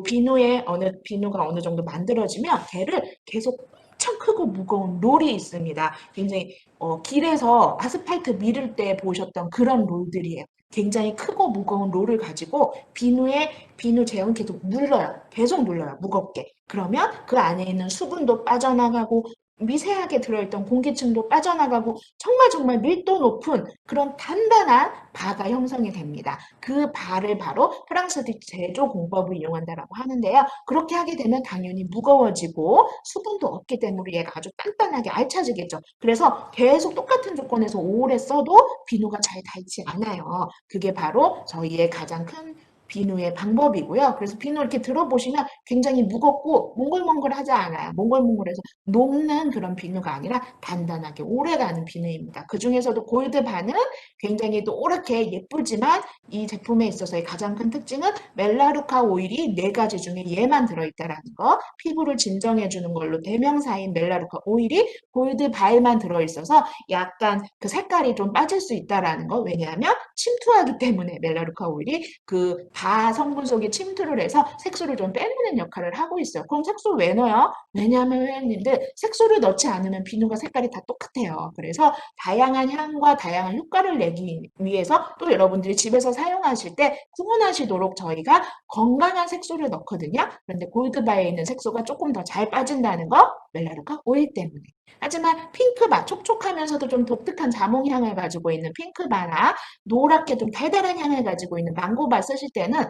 비누가 어느 정도 만들어지면 걔를 계속 엄청 크고 무거운 롤이 있습니다. 굉장히 길에서 아스팔트 밀을 때 보셨던 그런 롤들이에요. 굉장히 크고 무거운 롤을 가지고 비누 제형을 계속 눌러요. 계속 눌러요. 무겁게. 그러면 그 안에 있는 수분도 빠져나가고 미세하게 들어있던 공기층도 빠져나가고 정말 정말 밀도 높은 그런 단단한 바가 형성이 됩니다. 그 바를 바로 프랑스식 제조 공법을 이용한다라고 하는데요. 그렇게 하게 되면 당연히 무거워지고 수분도 없기 때문에 얘가 아주 단단하게 알차지겠죠. 그래서 계속 똑같은 조건에서 오래 써도 비누가 잘 닳지 않아요. 그게 바로 저희의 가장 큰 비누의 방법이고요. 그래서 비누 이렇게 들어보시면 굉장히 무겁고 몽글몽글하지 않아요. 몽글몽글해서 녹는 그런 비누가 아니라 단단하게 오래가는 비누입니다. 그 중에서도 골드바는 굉장히 노랗게 예쁘지만 이 제품에 있어서의 가장 큰 특징은 멜라루카 오일이 4가지 중에 얘만 들어있다라는 거. 피부를 진정해주는 걸로 대명사인 멜라루카 오일이 골드바에만 들어있어서 약간 그 색깔이 좀 빠질 수 있다라는 거. 왜냐하면 침투하기 때문에 멜라루카 오일이 그 바 성분 속에 침투를 해서 색소를 좀 빼내는 역할을 하고 있어요. 그럼 색소 왜 넣어요? 왜냐하면 회원님들 색소를 넣지 않으면 비누가 색깔이 다 똑같아요. 그래서 다양한 향과 다양한 효과를 내기 위해서 또 여러분들이 집에서 사용하실 때 구분하시도록 저희가 건강한 색소를 넣거든요. 그런데 골드바에 있는 색소가 조금 더 잘 빠진다는 거 멜라루카 오일 때문에. 하지만 핑크바, 촉촉하면서도 좀 독특한 자몽향을 가지고 있는 핑크바나 노랗게 좀 달달한 향을 가지고 있는 망고바 쓰실 때는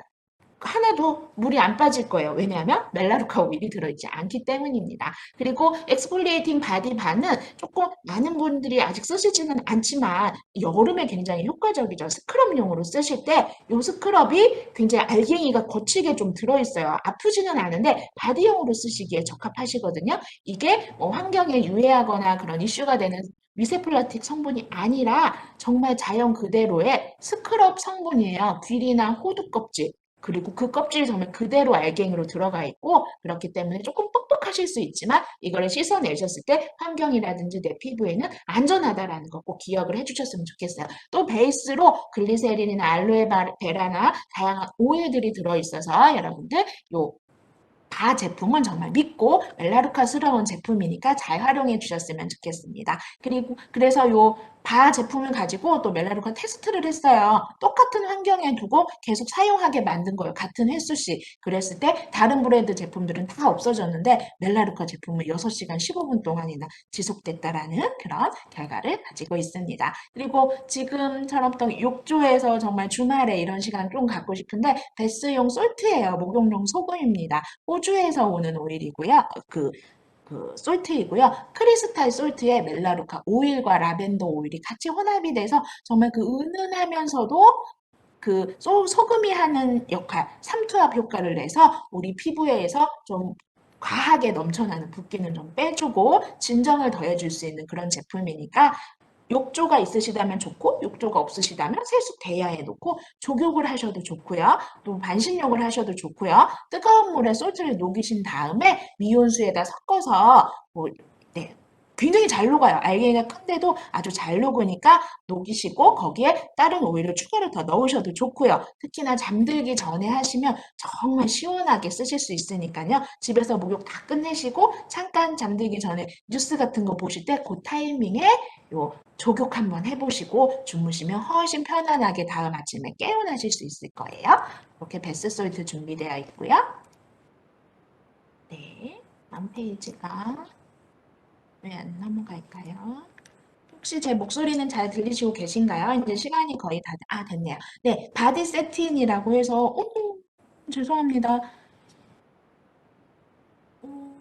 하나도 물이 안 빠질 거예요. 왜냐하면 멜라루카 오일이 들어있지 않기 때문입니다. 그리고 엑스폴리에이팅 바디 바는 조금 많은 분들이 아직 쓰시지는 않지만 여름에 굉장히 효과적이죠. 스크럽용으로 쓰실 때 이 스크럽이 굉장히 알갱이가 거치게 좀 들어있어요. 아프지는 않은데 바디용으로 쓰시기에 적합하시거든요. 이게 뭐 환경에 유해하거나 그런 이슈가 되는 미세 플라스틱 성분이 아니라 정말 자연 그대로의 스크럽 성분이에요. 귀리나 호두 껍질. 그리고 그 껍질이 정말 그대로 알갱이로 들어가 있고 그렇기 때문에 조금 뻑뻑하실 수 있지만 이거를 씻어내셨을 때 환경이라든지 내 피부에는 안전하다라는 거 꼭 기억을 해주셨으면 좋겠어요. 또 베이스로 글리세린이나 알로에베라나 다양한 오일들이 들어있어서 여러분들 요 바 제품은 정말 믿고 멜라루카스러운 제품이니까 잘 활용해 주셨으면 좋겠습니다. 그리고 그래서 요 바 제품을 가지고 또 멜라루카 테스트를 했어요. 똑같은 환경에 두고 계속 사용하게 만든 거예요. 같은 횟수씩. 그랬을 때 다른 브랜드 제품들은 다 없어졌는데 멜라루카 제품은 6시간 15분 동안이나 지속됐다라는 그런 결과를 가지고 있습니다. 그리고 지금처럼 또 욕조에서 정말 주말에 이런 시간 좀 갖고 싶은데 베스용 솔트예요. 목욕용 소금입니다. 호주에서 오는 오일이고요. 솔트이고요. 크리스탈 솔트에 멜라루카 오일과 라벤더 오일이 같이 혼합이 돼서 정말 그 은은하면서도 소금이 하는 역할, 삼투압 효과를 내서 우리 피부에서 좀 과하게 넘쳐나는 붓기는 좀 빼주고 진정을 더해줄 수 있는 그런 제품이니까 욕조가 있으시다면 좋고 욕조가 없으시다면 세수 대야에 놓고 족욕을 하셔도 좋고요. 또 반신욕을 하셔도 좋고요. 뜨거운 물에 솔트를 녹이신 다음에 미온수에다 섞어서 뭐, 네, 굉장히 잘 녹아요. 알갱이가 큰데도 아주 잘 녹으니까 녹이시고 거기에 다른 오일을 추가로 더 넣으셔도 좋고요. 특히나 잠들기 전에 하시면 정말 시원하게 쓰실 수 있으니까요. 집에서 목욕 다 끝내시고 잠깐 잠들기 전에 뉴스 같은 거 보실 때 그 타이밍에 요 조격 한번 해보시고 주무시면 훨씬 편안하게 다음 아침에 깨어나실 수 있을 거예요. 이렇게 베스솔트 준비되어 있고요. 네, 다음 페이지가 왜 안 넘어갈까요? 혹시 제 목소리는 잘 들리시고 계신가요? 이제 시간이 거의 다, 됐네요. 네, 바디 세틴이라고 해서, 죄송합니다. 음,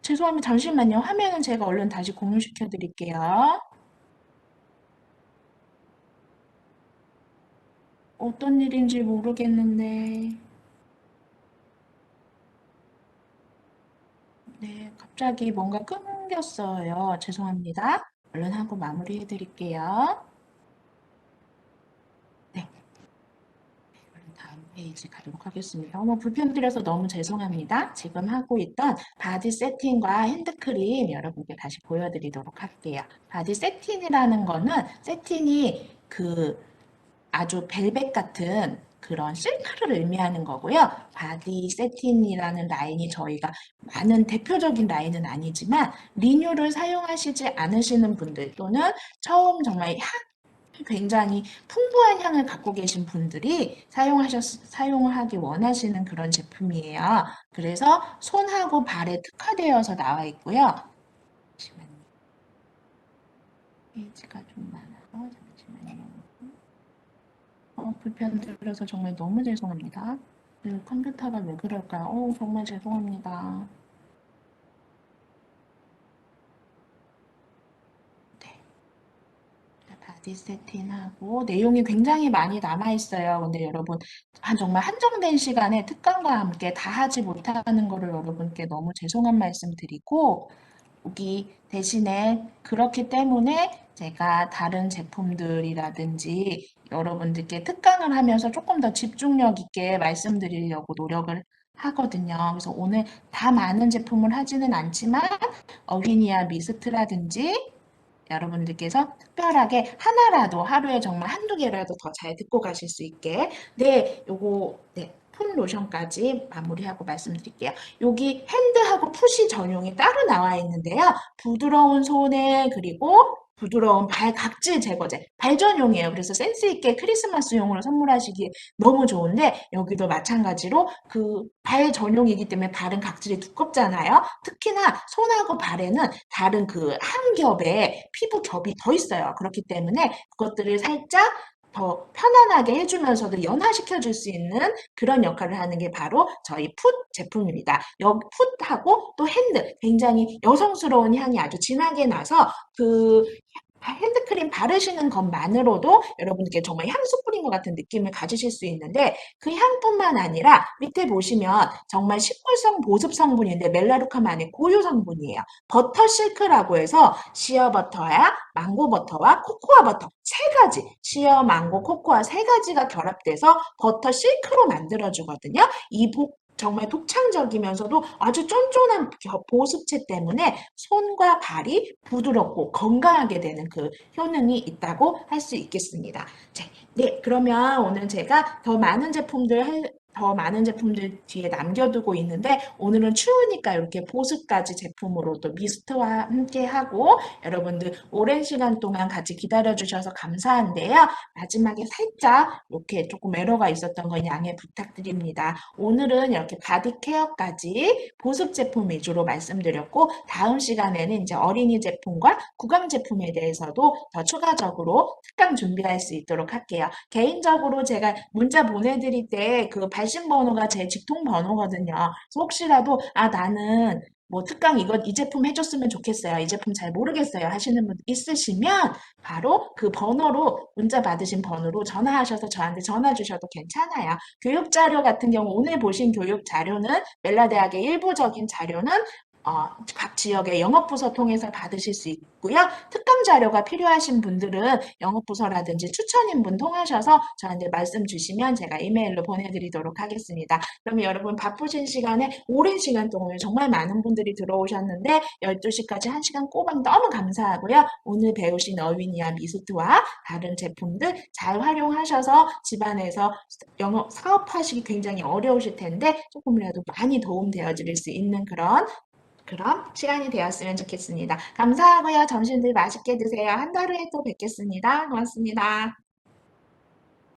죄송합니다. 잠시만요. 화면은 제가 얼른 다시 공유시켜 드릴게요. 어떤 일인지 모르겠는데, 네, 갑자기 뭔가 끊겼어요. 죄송합니다. 얼른 하고 마무리해 드릴게요. 네, 다음 페이지 가도록 하겠습니다. 어머, 불편 드려서 너무 죄송합니다. 지금 하고 있던 바디 세팅과 핸드크림 여러분께 다시 보여드리도록 할게요. 바디 세팅이라는 거는 세팅이 그 아주 벨벳 같은 그런 실크를 의미하는 거고요. 바디 세틴이라는 라인이 저희가 많은 대표적인 라인은 아니지만 리뉴를 사용하시지 않으시는 분들 또는 처음 정말 굉장히 풍부한 향을 갖고 계신 분들이 사용하기 원하시는 그런 제품이에요. 그래서 손하고 발에 특화되어서 나와 있고요. 잠시만요. 페이지가 좀 많아서 잠시만요. 불편 드려서 정말 너무 죄송합니다. 컴퓨터가 왜 그럴까요? 정말 죄송합니다. 네. 바디 세팅하고 내용이 굉장히 많이 남아 있어요. 근데 여러분 정말 한정된 시간에 특강과 함께 다 하지 못하는 거를 여러분께 너무 죄송한 말씀 드리고 여기 대신에 그렇기 때문에 제가 다른 제품들이라든지 여러분들께 특강을 하면서 조금 더 집중력 있게 말씀드리려고 노력을 하거든요. 그래서 오늘 다 많은 제품을 하지는 않지만 어휘니아 미스트라든지 여러분들께서 특별하게 하나라도 하루에 정말 한두 개라도 더 잘 듣고 가실 수 있게 네, 요거 네, 톤 로션까지 마무리하고 말씀드릴게요. 여기 핸드하고 풋이 전용이 따로 나와 있는데요. 부드러운 손에 그리고 부드러운 발 각질 제거제, 발 전용이에요. 그래서 센스 있게 크리스마스용으로 선물하시기에 너무 좋은데 여기도 마찬가지로 그 발 전용이기 때문에 발은 각질이 두껍잖아요. 특히나 손하고 발에는 다른 그 한 겹의 피부 겹이 더 있어요. 그렇기 때문에 그것들을 살짝 더 편안하게 해주면서도 연화시켜 줄 수 있는 그런 역할을 하는 게 바로 저희 풋 제품입니다. 여기 풋하고 또 핸드 굉장히 여성스러운 향이 아주 진하게 나서 그 핸드크림 바르시는 것만으로도 여러분께 정말 향수 뿌린 것 같은 느낌을 가지실 수 있는데 그 향뿐만 아니라 밑에 보시면 정말 식물성 보습 성분인데 멜라루카만의 고유 성분이에요. 버터 실크라고 해서 시어 버터야 망고 버터와 코코아 버터 세 가지 시어 망고 코코아 세 가지가 결합돼서 버터 실크로 만들어주거든요. 정말 독창적이면서도 아주 쫀쫀한 보습체 때문에 손과 발이 부드럽고 건강하게 되는 그 효능이 있다고 할 수 있겠습니다. 자, 네, 그러면 오늘 제가 더 많은 제품들 뒤에 남겨두고 있는데 오늘은 추우니까 이렇게 보습까지 제품으로 또 미스트와 함께 하고 여러분들 오랜 시간 동안 같이 기다려주셔서 감사한데요. 마지막에 살짝 이렇게 조금 에러가 있었던 건 양해 부탁드립니다. 오늘은 이렇게 바디 케어까지 보습 제품 위주로 말씀드렸고 다음 시간에는 이제 어린이 제품과 구강 제품에 대해서도 더 추가적으로 특강 준비할 수 있도록 할게요. 개인적으로 제가 문자 보내드릴 때 그 발신 번호가 제 직통 번호거든요. 그래서 혹시라도 나는 뭐 특강 이 제품 해줬으면 좋겠어요. 이 제품 잘 모르겠어요. 하시는 분 있으시면 바로 그 번호로 문자 받으신 번호로 전화하셔서 저한테 전화 주셔도 괜찮아요. 교육 자료 같은 경우 오늘 보신 교육 자료는 멜라대학의 일부적인 자료는 각 지역의 영업부서 통해서 받으실 수 있고요. 특강 자료가 필요하신 분들은 영업부서라든지 추천인분 통하셔서 저한테 말씀 주시면 제가 이메일로 보내드리도록 하겠습니다. 그러면 여러분 바쁘신 시간에 오랜 시간 동안 정말 많은 분들이 들어오셨는데 12시까지 1시간 꼬박 너무 감사하고요. 오늘 배우신 어휘니아 미스트와 다른 제품들 잘 활용하셔서 집안에서 영업 사업하시기 굉장히 어려우실 텐데 조금이라도 많이 도움되어 드릴 수 있는 그런 시간이 되었으면 좋겠습니다. 감사하고요. 점심들 맛있게 드세요. 한 달 후에 또 뵙겠습니다. 고맙습니다.